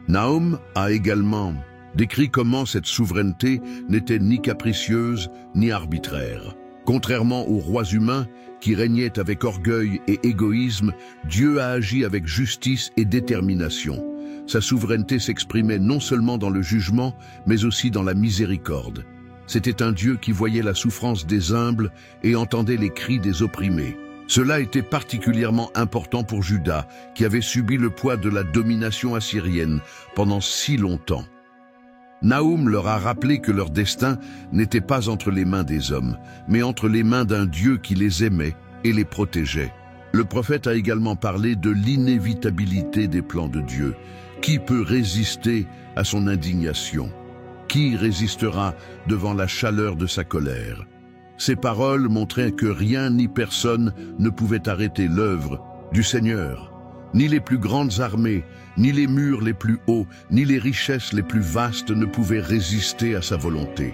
Naoum a également décrit comment cette souveraineté n'était ni capricieuse ni arbitraire. Contrairement aux rois humains qui régnaient avec orgueil et égoïsme, Dieu a agi avec justice et détermination. Sa souveraineté s'exprimait non seulement dans le jugement, mais aussi dans la miséricorde. C'était un Dieu qui voyait la souffrance des humbles et entendait les cris des opprimés. Cela était particulièrement important pour Juda, qui avait subi le poids de la domination assyrienne pendant si longtemps. Naoum leur a rappelé que leur destin n'était pas entre les mains des hommes, mais entre les mains d'un Dieu qui les aimait et les protégeait. Le prophète a également parlé de l'inévitabilité des plans de Dieu. Qui peut résister à son indignation? Qui résistera devant la chaleur de sa colère? Ces paroles montraient que rien ni personne ne pouvait arrêter l'œuvre du Seigneur. Ni les plus grandes armées, ni les murs les plus hauts, ni les richesses les plus vastes ne pouvaient résister à sa volonté.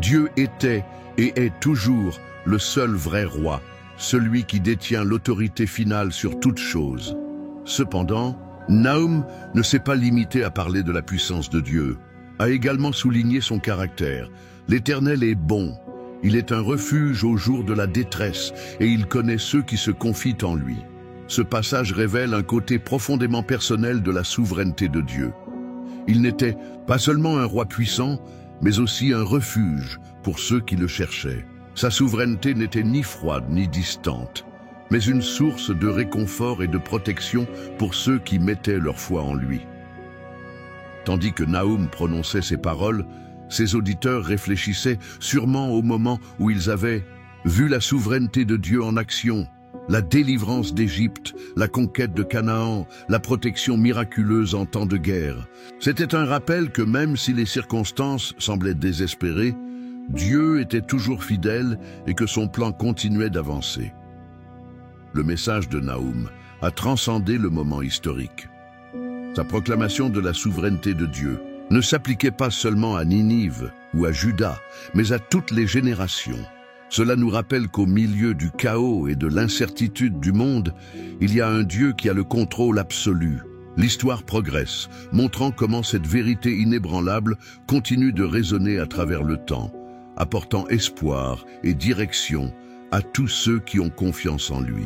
Dieu était et est toujours le seul vrai roi, celui qui détient l'autorité finale sur toute chose. Cependant, Naoum ne s'est pas limité à parler de la puissance de Dieu, a également souligné son caractère. L'Éternel est bon, il est un refuge au jour de la détresse et il connaît ceux qui se confient en lui. Ce passage révèle un côté profondément personnel de la souveraineté de Dieu. Il n'était pas seulement un roi puissant, mais aussi un refuge pour ceux qui le cherchaient. Sa souveraineté n'était ni froide ni distante, mais une source de réconfort et de protection pour ceux qui mettaient leur foi en lui. Tandis que Naoum prononçait ces paroles, ses auditeurs réfléchissaient sûrement au moment où ils avaient vu la souveraineté de Dieu en action. La délivrance d'Égypte, la conquête de Canaan, la protection miraculeuse en temps de guerre. C'était un rappel que même si les circonstances semblaient désespérées, Dieu était toujours fidèle et que son plan continuait d'avancer. Le message de Naoum a transcendé le moment historique. Sa proclamation de la souveraineté de Dieu ne s'appliquait pas seulement à Ninive ou à Juda, mais à toutes les générations. Cela nous rappelle qu'au milieu du chaos et de l'incertitude du monde, il y a un Dieu qui a le contrôle absolu. L'histoire progresse, montrant comment cette vérité inébranlable continue de résonner à travers le temps, apportant espoir et direction à tous ceux qui ont confiance en lui.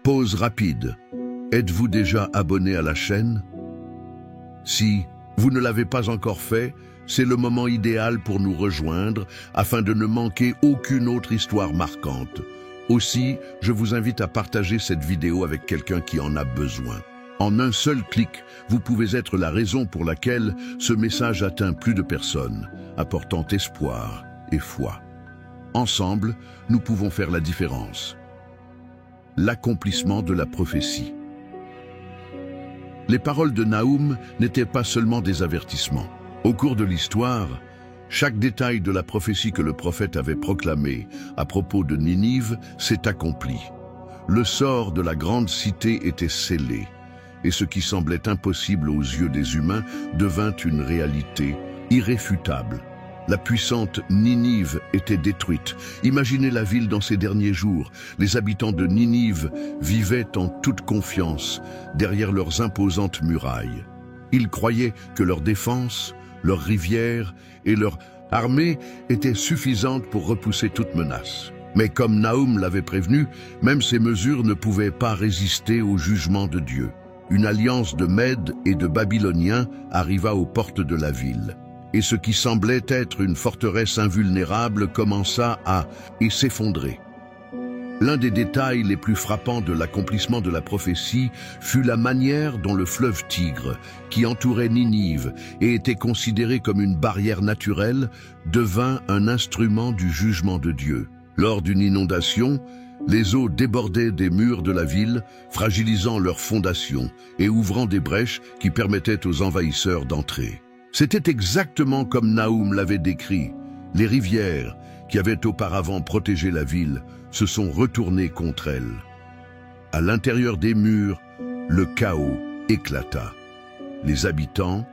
Pause rapide. Êtes-vous déjà abonné à la chaîne? Si vous ne l'avez pas encore fait, c'est le moment idéal pour nous rejoindre afin de ne manquer aucune autre histoire marquante. Aussi, je vous invite à partager cette vidéo avec quelqu'un qui en a besoin. En un seul clic, vous pouvez être la raison pour laquelle ce message atteint plus de personnes, apportant espoir et foi. Ensemble, nous pouvons faire la différence. L'accomplissement de la prophétie. Les paroles de Naoum n'étaient pas seulement des avertissements. Au cours de l'histoire, Chaque détail de la prophétie que le prophète avait proclamée à propos de Ninive s'est accompli. Le sort de la grande cité était scellé, et ce qui semblait impossible aux yeux des humains devint une réalité irréfutable. La puissante Ninive était détruite. Imaginez la ville dans ces derniers jours. Les habitants de Ninive vivaient en toute confiance derrière leurs imposantes murailles. Ils croyaient que leur défense, leurs rivières et leur armée étaient suffisantes pour repousser toute menace. Mais comme Nahum l'avait prévenu, même ces mesures ne pouvaient pas résister au jugement de Dieu. Une alliance de Mèdes et de Babyloniens arriva aux portes de la ville. Et ce qui semblait être une forteresse invulnérable commença à s'effondrer. L'un des détails les plus frappants de l'accomplissement de la prophétie fut la manière dont le fleuve Tigre, qui entourait Ninive et était considéré comme une barrière naturelle, devint un instrument du jugement de Dieu. Lors d'une inondation, les eaux débordaient des murs de la ville, fragilisant leurs fondations et ouvrant des brèches qui permettaient aux envahisseurs d'entrer. C'était exactement comme Nahum l'avait décrit. Les rivières, qui avaient auparavant protégé la ville, se sont retournées contre elle. À l'intérieur des murs, le chaos éclata. Les habitants,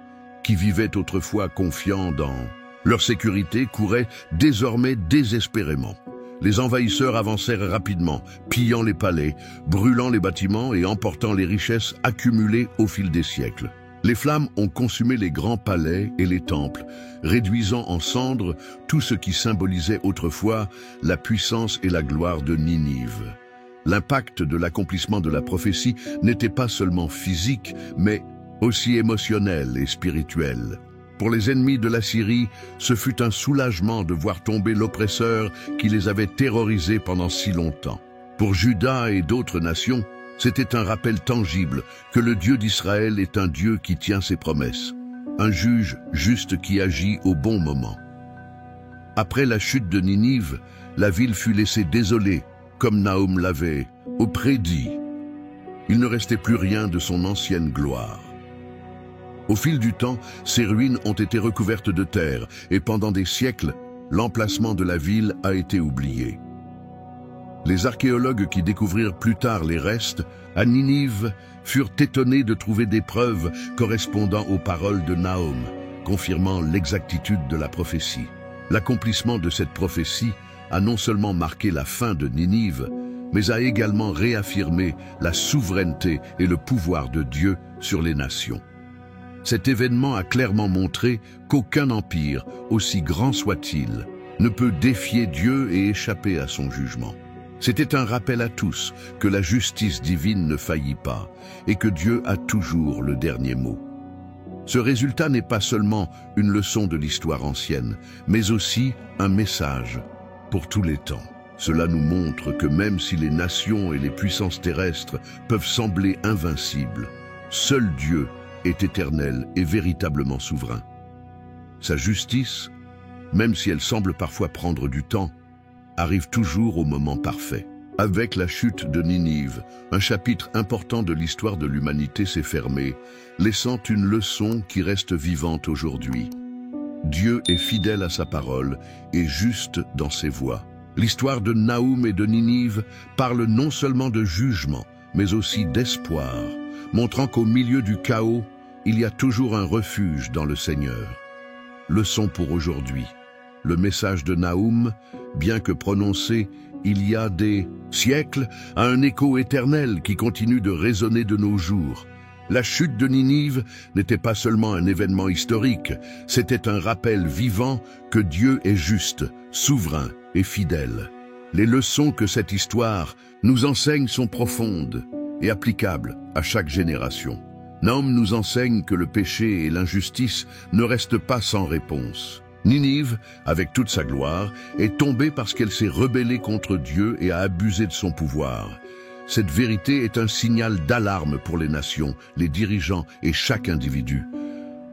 qui vivaient autrefois confiants dans leur sécurité, couraient désormais désespérément. Les envahisseurs avancèrent rapidement, pillant les palais, brûlant les bâtiments et emportant les richesses accumulées au fil des siècles. Les flammes ont consumé les grands palais et les temples, réduisant en cendres tout ce qui symbolisait autrefois la puissance et la gloire de Ninive. L'impact de l'accomplissement de la prophétie n'était pas seulement physique, mais aussi émotionnel et spirituel. Pour les ennemis de la Syrie, ce fut un soulagement de voir tomber l'oppresseur qui les avait terrorisés pendant si longtemps. Pour Juda et d'autres nations, c'était un rappel tangible que le Dieu d'Israël est un Dieu qui tient ses promesses, un juge juste qui agit au bon moment. Après la chute de Ninive, la ville fut laissée désolée, comme Nahum l'avait prédit. Il ne restait plus rien de son ancienne gloire. Au fil du temps, ces ruines ont été recouvertes de terre et pendant des siècles, l'emplacement de la ville a été oublié. Les archéologues qui découvrirent plus tard les restes à Ninive furent étonnés de trouver des preuves correspondant aux paroles de Nahum, confirmant l'exactitude de la prophétie. L'accomplissement de cette prophétie a non seulement marqué la fin de Ninive, mais a également réaffirmé la souveraineté et le pouvoir de Dieu sur les nations. Cet événement a clairement montré qu'aucun empire, aussi grand soit-il, ne peut défier Dieu et échapper à son jugement. C'était un rappel à tous que la justice divine ne faillit pas et que Dieu a toujours le dernier mot. Ce résultat n'est pas seulement une leçon de l'histoire ancienne, mais aussi un message pour tous les temps. Cela nous montre que même si les nations et les puissances terrestres peuvent sembler invincibles, seul Dieu est éternel et véritablement souverain. Sa justice, même si elle semble parfois prendre du temps, arrive toujours au moment parfait. Avec la chute de Ninive, un chapitre important de l'histoire de l'humanité s'est fermé, laissant une leçon qui reste vivante aujourd'hui. Dieu est fidèle à sa parole et juste dans ses voies. L'histoire de Nahum et de Ninive parle non seulement de jugement, mais aussi d'espoir, montrant qu'au milieu du chaos, il y a toujours un refuge dans le Seigneur. Leçon pour aujourd'hui. Le message de Nahum, bien que prononcé il y a des siècles, a un écho éternel qui continue de résonner de nos jours. La chute de Ninive n'était pas seulement un événement historique, c'était un rappel vivant que Dieu est juste, souverain et fidèle. Les leçons que cette histoire nous enseigne sont profondes et applicables à chaque génération. Nahum nous enseigne que le péché et l'injustice ne restent pas sans réponse. Ninive, avec toute sa gloire, est tombée parce qu'elle s'est rebellée contre Dieu et a abusé de son pouvoir. Cette vérité est un signal d'alarme pour les nations, les dirigeants et chaque individu.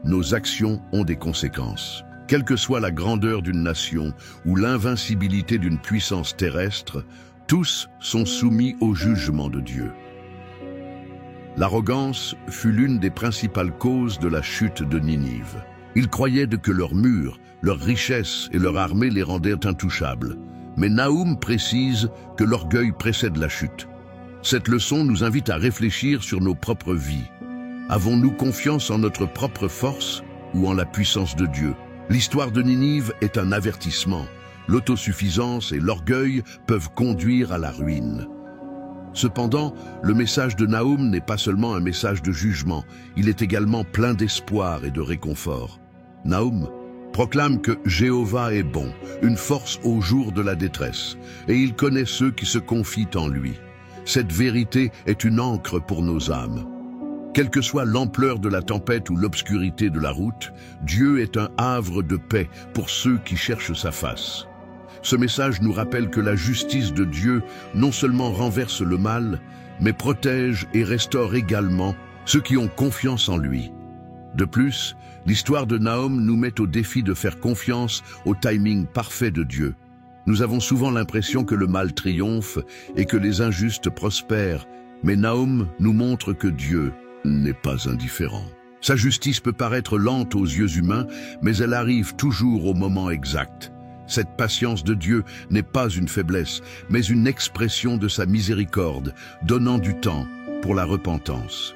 Nos actions ont des conséquences. Quelle que soit la grandeur d'une nation ou l'invincibilité d'une puissance terrestre, tous sont soumis au jugement de Dieu. L'arrogance fut l'une des principales causes de la chute de Ninive. Ils croyaient que leurs murs, leurs richesses et leur armée les rendaient intouchables. Mais Nahum précise que l'orgueil précède la chute. Cette leçon nous invite à réfléchir sur nos propres vies. Avons-nous confiance en notre propre force ou en la puissance de Dieu? L'histoire de Ninive est un avertissement. L'autosuffisance et l'orgueil peuvent conduire à la ruine. Cependant, le message de Nahum n'est pas seulement un message de jugement, il est également plein d'espoir et de réconfort. Nahum proclame que Jéhovah est bon, une force au jour de la détresse, et il connaît ceux qui se confient en lui. Cette vérité est une ancre pour nos âmes. Quelle que soit l'ampleur de la tempête ou l'obscurité de la route, Dieu est un havre de paix pour ceux qui cherchent sa face. Ce message nous rappelle que la justice de Dieu non seulement renverse le mal, mais protège et restaure également ceux qui ont confiance en lui. De plus, l'histoire de Nahum nous met au défi de faire confiance au timing parfait de Dieu. Nous avons souvent l'impression que le mal triomphe et que les injustes prospèrent, mais Nahum nous montre que Dieu n'est pas indifférent. Sa justice peut paraître lente aux yeux humains, mais elle arrive toujours au moment exact. Cette patience de Dieu n'est pas une faiblesse, mais une expression de sa miséricorde, donnant du temps pour la repentance.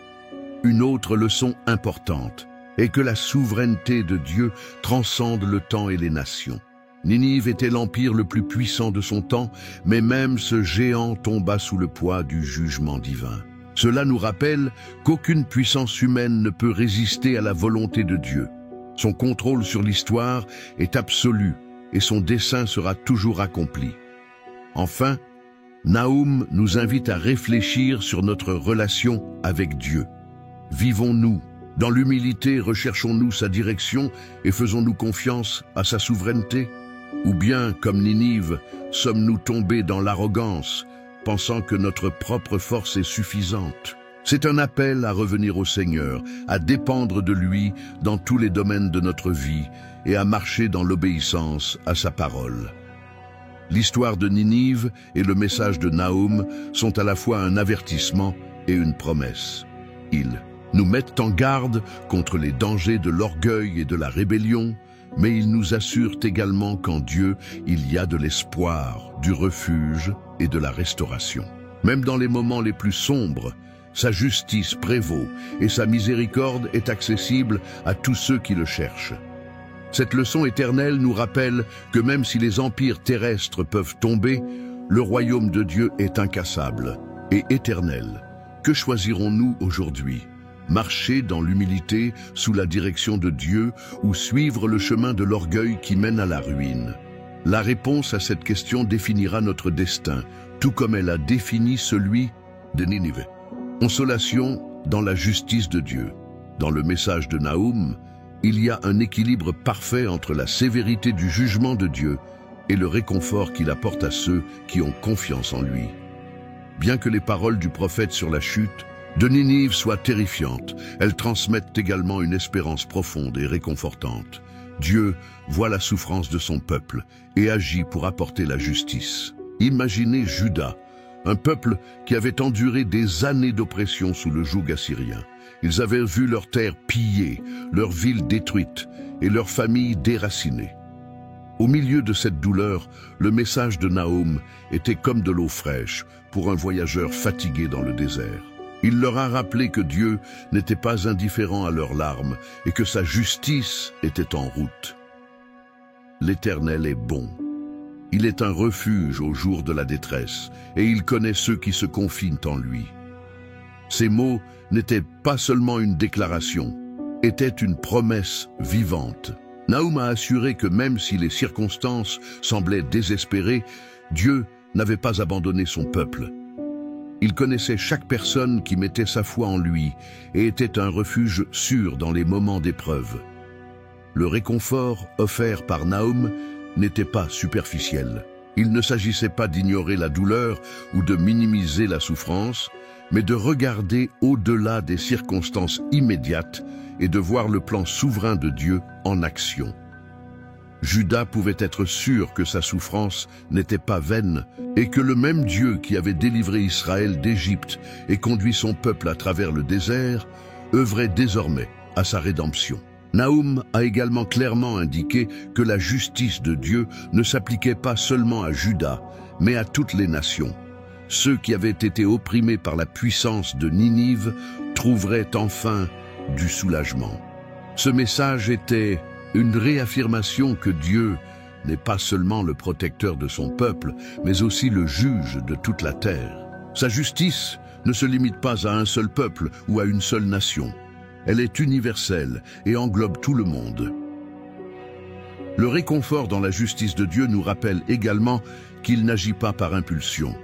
Une autre leçon importante est que la souveraineté de Dieu transcende le temps et les nations. Ninive était l'empire le plus puissant de son temps, mais même ce géant tomba sous le poids du jugement divin. Cela nous rappelle qu'aucune puissance humaine ne peut résister à la volonté de Dieu. Son contrôle sur l'histoire est absolu et son dessein sera toujours accompli. Enfin, Nahum nous invite à réfléchir sur notre relation avec Dieu. Vivons-nous dans l'humilité, recherchons-nous sa direction et faisons-nous confiance à sa souveraineté? Ou bien, comme Ninive, sommes-nous tombés dans l'arrogance, pensant que notre propre force est suffisante? C'est un appel à revenir au Seigneur, à dépendre de lui dans tous les domaines de notre vie et à marcher dans l'obéissance à sa parole. L'histoire de Ninive et le message de Nahum sont à la fois un avertissement et une promesse. Ils nous mettent en garde contre les dangers de l'orgueil et de la rébellion, mais ils nous assurent également qu'en Dieu, il y a de l'espoir, du refuge et de la restauration. Même dans les moments les plus sombres, sa justice prévaut et sa miséricorde est accessible à tous ceux qui le cherchent. Cette leçon éternelle nous rappelle que même si les empires terrestres peuvent tomber, le royaume de Dieu est incassable et éternel. Que choisirons-nous aujourd'hui? Marcher dans l'humilité sous la direction de Dieu ou suivre le chemin de l'orgueil qui mène à la ruine? La réponse à cette question définira notre destin, tout comme elle a défini celui de Ninive. Consolation dans la justice de Dieu. Dans le message de Nahum, il y a un équilibre parfait entre la sévérité du jugement de Dieu et le réconfort qu'il apporte à ceux qui ont confiance en lui. Bien que les paroles du prophète sur la chute de Ninive soient terrifiantes, elles transmettent également une espérance profonde et réconfortante. Dieu voit la souffrance de son peuple et agit pour apporter la justice. Imaginez Juda, un peuple qui avait enduré des années d'oppression sous le joug assyrien. Ils avaient vu leurs terres pillées, leurs villes détruites et leurs familles déracinées. Au milieu de cette douleur, le message de Nahum était comme de l'eau fraîche pour un voyageur fatigué dans le désert. Il leur a rappelé que Dieu n'était pas indifférent à leurs larmes et que sa justice était en route. L'Éternel est bon. Il est un refuge au jour de la détresse et il connaît ceux qui se confient en lui. Ces mots n'étaient pas seulement une déclaration, étaient une promesse vivante. Nahum a assuré que même si les circonstances semblaient désespérées, Dieu n'avait pas abandonné son peuple. Il connaissait chaque personne qui mettait sa foi en lui et était un refuge sûr dans les moments d'épreuve. Le réconfort offert par Nahum n'était pas superficiel. Il ne s'agissait pas d'ignorer la douleur ou de minimiser la souffrance, mais de regarder au-delà des circonstances immédiates et de voir le plan souverain de Dieu en action. Juda pouvait être sûr que sa souffrance n'était pas vaine et que le même Dieu qui avait délivré Israël d'Égypte et conduit son peuple à travers le désert œuvrait désormais à sa rédemption. Nahum a également clairement indiqué que la justice de Dieu ne s'appliquait pas seulement à Juda, mais à toutes les nations. Ceux qui avaient été opprimés par la puissance de Ninive trouveraient enfin du soulagement. Ce message était une réaffirmation que Dieu n'est pas seulement le protecteur de son peuple, mais aussi le juge de toute la terre. Sa justice ne se limite pas à un seul peuple ou à une seule nation. Elle est universelle et englobe tout le monde. Le réconfort dans la justice de Dieu nous rappelle également qu'il n'agit pas par impulsion.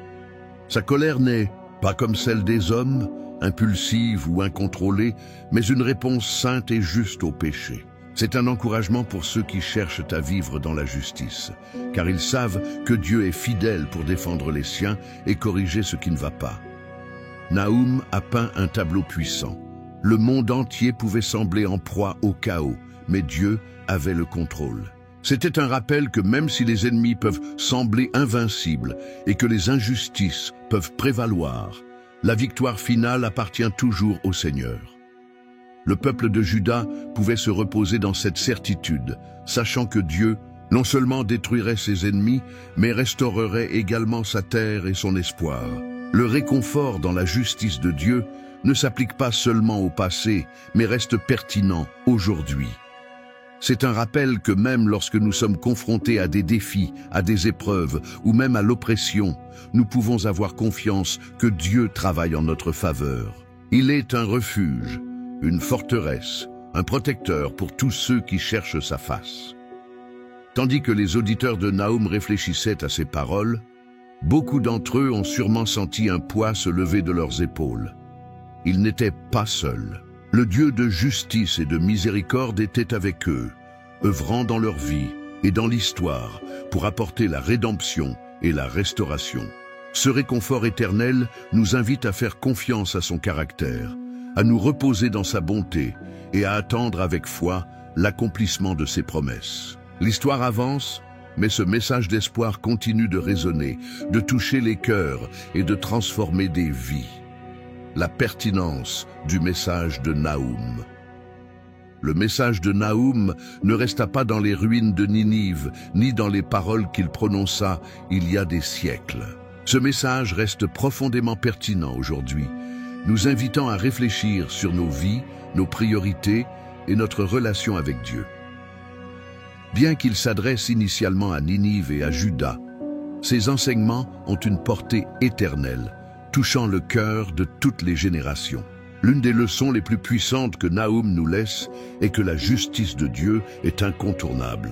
Sa colère n'est pas comme celle des hommes, impulsive ou incontrôlée, mais une réponse sainte et juste au péché. C'est un encouragement pour ceux qui cherchent à vivre dans la justice, car ils savent que Dieu est fidèle pour défendre les siens et corriger ce qui ne va pas. Nahum a peint un tableau puissant. Le monde entier pouvait sembler en proie au chaos, mais Dieu avait le contrôle. C'était un rappel que même si les ennemis peuvent sembler invincibles et que les injustices peuvent prévaloir, la victoire finale appartient toujours au Seigneur. Le peuple de Juda pouvait se reposer dans cette certitude, sachant que Dieu non seulement détruirait ses ennemis, mais restaurerait également sa terre et son espoir. Le réconfort dans la justice de Dieu ne s'applique pas seulement au passé, mais reste pertinent aujourd'hui. C'est un rappel que même lorsque nous sommes confrontés à des défis, à des épreuves ou même à l'oppression, nous pouvons avoir confiance que Dieu travaille en notre faveur. Il est un refuge, une forteresse, un protecteur pour tous ceux qui cherchent sa face. Tandis que les auditeurs de Nahum réfléchissaient à ces paroles, beaucoup d'entre eux ont sûrement senti un poids se lever de leurs épaules. Ils n'étaient pas seuls. Le Dieu de justice et de miséricorde était avec eux, œuvrant dans leur vie et dans l'histoire pour apporter la rédemption et la restauration. Ce réconfort éternel nous invite à faire confiance à son caractère, à nous reposer dans sa bonté et à attendre avec foi l'accomplissement de ses promesses. L'histoire avance, mais ce message d'espoir continue de résonner, de toucher les cœurs et de transformer des vies. La pertinence du message de Nahum. Le message de Nahum ne resta pas dans les ruines de Ninive, ni dans les paroles qu'il prononça il y a des siècles. Ce message reste profondément pertinent aujourd'hui, nous invitant à réfléchir sur nos vies, nos priorités et notre relation avec Dieu. Bien qu'il s'adresse initialement à Ninive et à Juda, ces enseignements ont une portée éternelle, touchant le cœur de toutes les générations. L'une des leçons les plus puissantes que Nahum nous laisse est que la justice de Dieu est incontournable.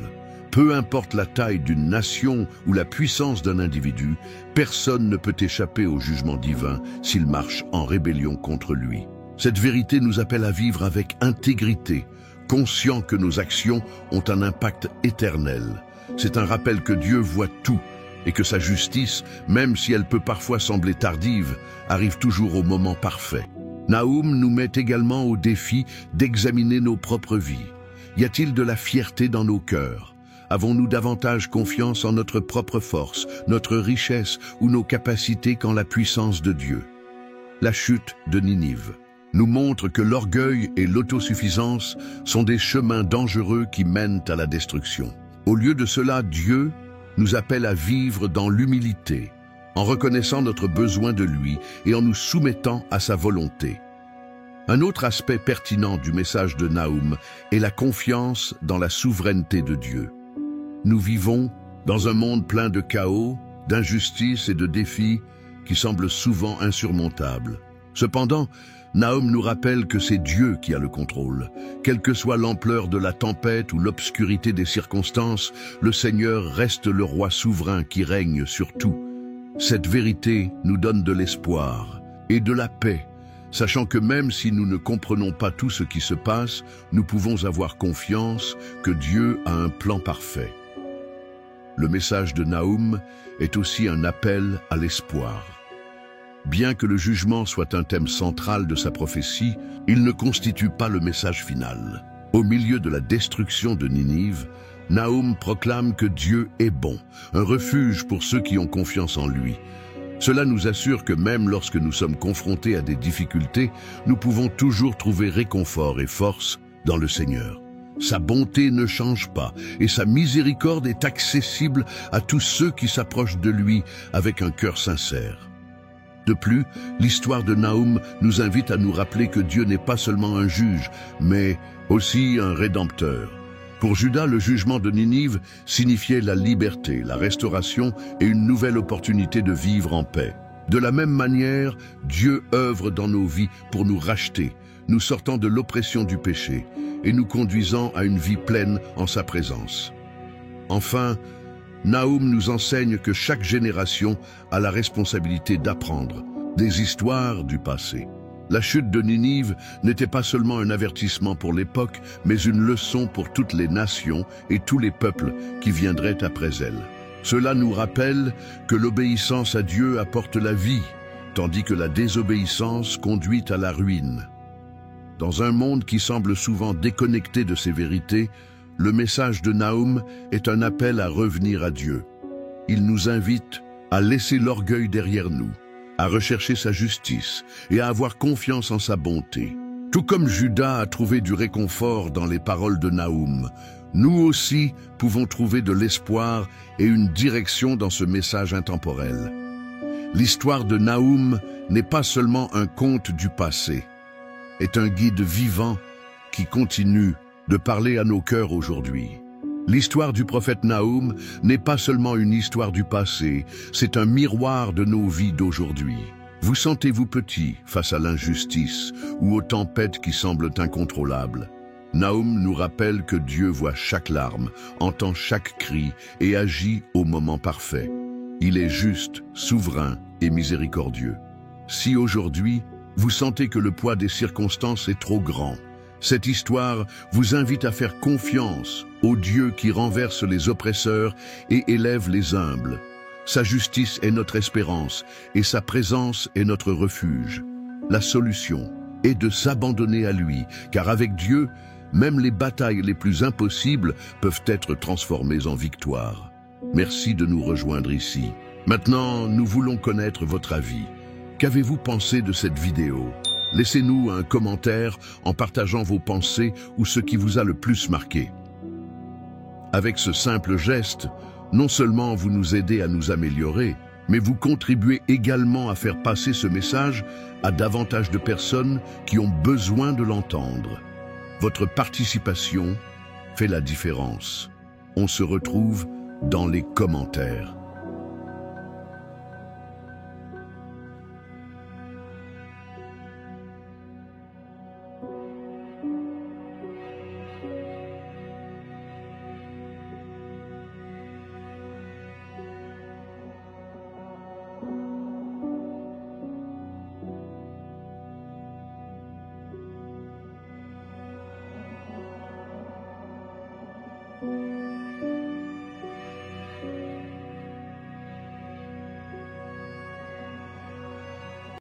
Peu importe la taille d'une nation ou la puissance d'un individu, personne ne peut échapper au jugement divin s'il marche en rébellion contre lui. Cette vérité nous appelle à vivre avec intégrité, conscient que nos actions ont un impact éternel. C'est un rappel que Dieu voit tout et que sa justice, même si elle peut parfois sembler tardive, arrive toujours au moment parfait. Nahum nous met également au défi d'examiner nos propres vies. Y a-t-il de la fierté dans nos cœurs? Avons-nous davantage confiance en notre propre force, notre richesse ou nos capacités qu'en la puissance de Dieu? La chute de Ninive nous montre que l'orgueil et l'autosuffisance sont des chemins dangereux qui mènent à la destruction. Au lieu de cela, Dieu nous appelle à vivre dans l'humilité, en reconnaissant notre besoin de lui et en nous soumettant à sa volonté. Un autre aspect pertinent du message de Nahum est la confiance dans la souveraineté de Dieu. Nous vivons dans un monde plein de chaos, d'injustices et de défis qui semblent souvent insurmontables. Cependant, Nahum nous rappelle que c'est Dieu qui a le contrôle. Quelle que soit l'ampleur de la tempête ou l'obscurité des circonstances, le Seigneur reste le roi souverain qui règne sur tout. Cette vérité nous donne de l'espoir et de la paix, sachant que même si nous ne comprenons pas tout ce qui se passe, nous pouvons avoir confiance que Dieu a un plan parfait. Le message de Nahum est aussi un appel à l'espoir. Bien que le jugement soit un thème central de sa prophétie, il ne constitue pas le message final. Au milieu de la destruction de Ninive, Nahum proclame que Dieu est bon, un refuge pour ceux qui ont confiance en lui. Cela nous assure que même lorsque nous sommes confrontés à des difficultés, nous pouvons toujours trouver réconfort et force dans le Seigneur. Sa bonté ne change pas et sa miséricorde est accessible à tous ceux qui s'approchent de lui avec un cœur sincère. De plus, l'histoire de Nahum nous invite à nous rappeler que Dieu n'est pas seulement un juge, mais aussi un rédempteur. Pour Juda, le jugement de Ninive signifiait la liberté, la restauration et une nouvelle opportunité de vivre en paix. De la même manière, Dieu œuvre dans nos vies pour nous racheter, nous sortant de l'oppression du péché et nous conduisant à une vie pleine en sa présence. Enfin, Nahum nous enseigne que chaque génération a la responsabilité d'apprendre des histoires du passé. La chute de Ninive n'était pas seulement un avertissement pour l'époque, mais une leçon pour toutes les nations et tous les peuples qui viendraient après elle. Cela nous rappelle que l'obéissance à Dieu apporte la vie, tandis que la désobéissance conduit à la ruine. Dans un monde qui semble souvent déconnecté de ces vérités, le message de Nahum est un appel à revenir à Dieu. Il nous invite à laisser l'orgueil derrière nous, à rechercher sa justice et à avoir confiance en sa bonté. Tout comme Juda a trouvé du réconfort dans les paroles de Nahum, nous aussi pouvons trouver de l'espoir et une direction dans ce message intemporel. L'histoire de Nahum n'est pas seulement un conte du passé, est un guide vivant qui continue de parler à nos cœurs aujourd'hui. L'histoire du prophète Nahum n'est pas seulement une histoire du passé, c'est un miroir de nos vies d'aujourd'hui. Vous sentez-vous petit face à l'injustice ou aux tempêtes qui semblent incontrôlables? Nahum nous rappelle que Dieu voit chaque larme, entend chaque cri et agit au moment parfait. Il est juste, souverain et miséricordieux. Si aujourd'hui, vous sentez que le poids des circonstances est trop grand, cette histoire vous invite à faire confiance au Dieu qui renverse les oppresseurs et élève les humbles. Sa justice est notre espérance et sa présence est notre refuge. La solution est de s'abandonner à lui, car avec Dieu, même les batailles les plus impossibles peuvent être transformées en victoire. Merci de nous rejoindre ici. Maintenant, nous voulons connaître votre avis. Qu'avez-vous pensé de cette vidéo? Laissez-nous un commentaire en partageant vos pensées ou ce qui vous a le plus marqué. Avec ce simple geste, non seulement vous nous aidez à nous améliorer, mais vous contribuez également à faire passer ce message à davantage de personnes qui ont besoin de l'entendre. Votre participation fait la différence. On se retrouve dans les commentaires.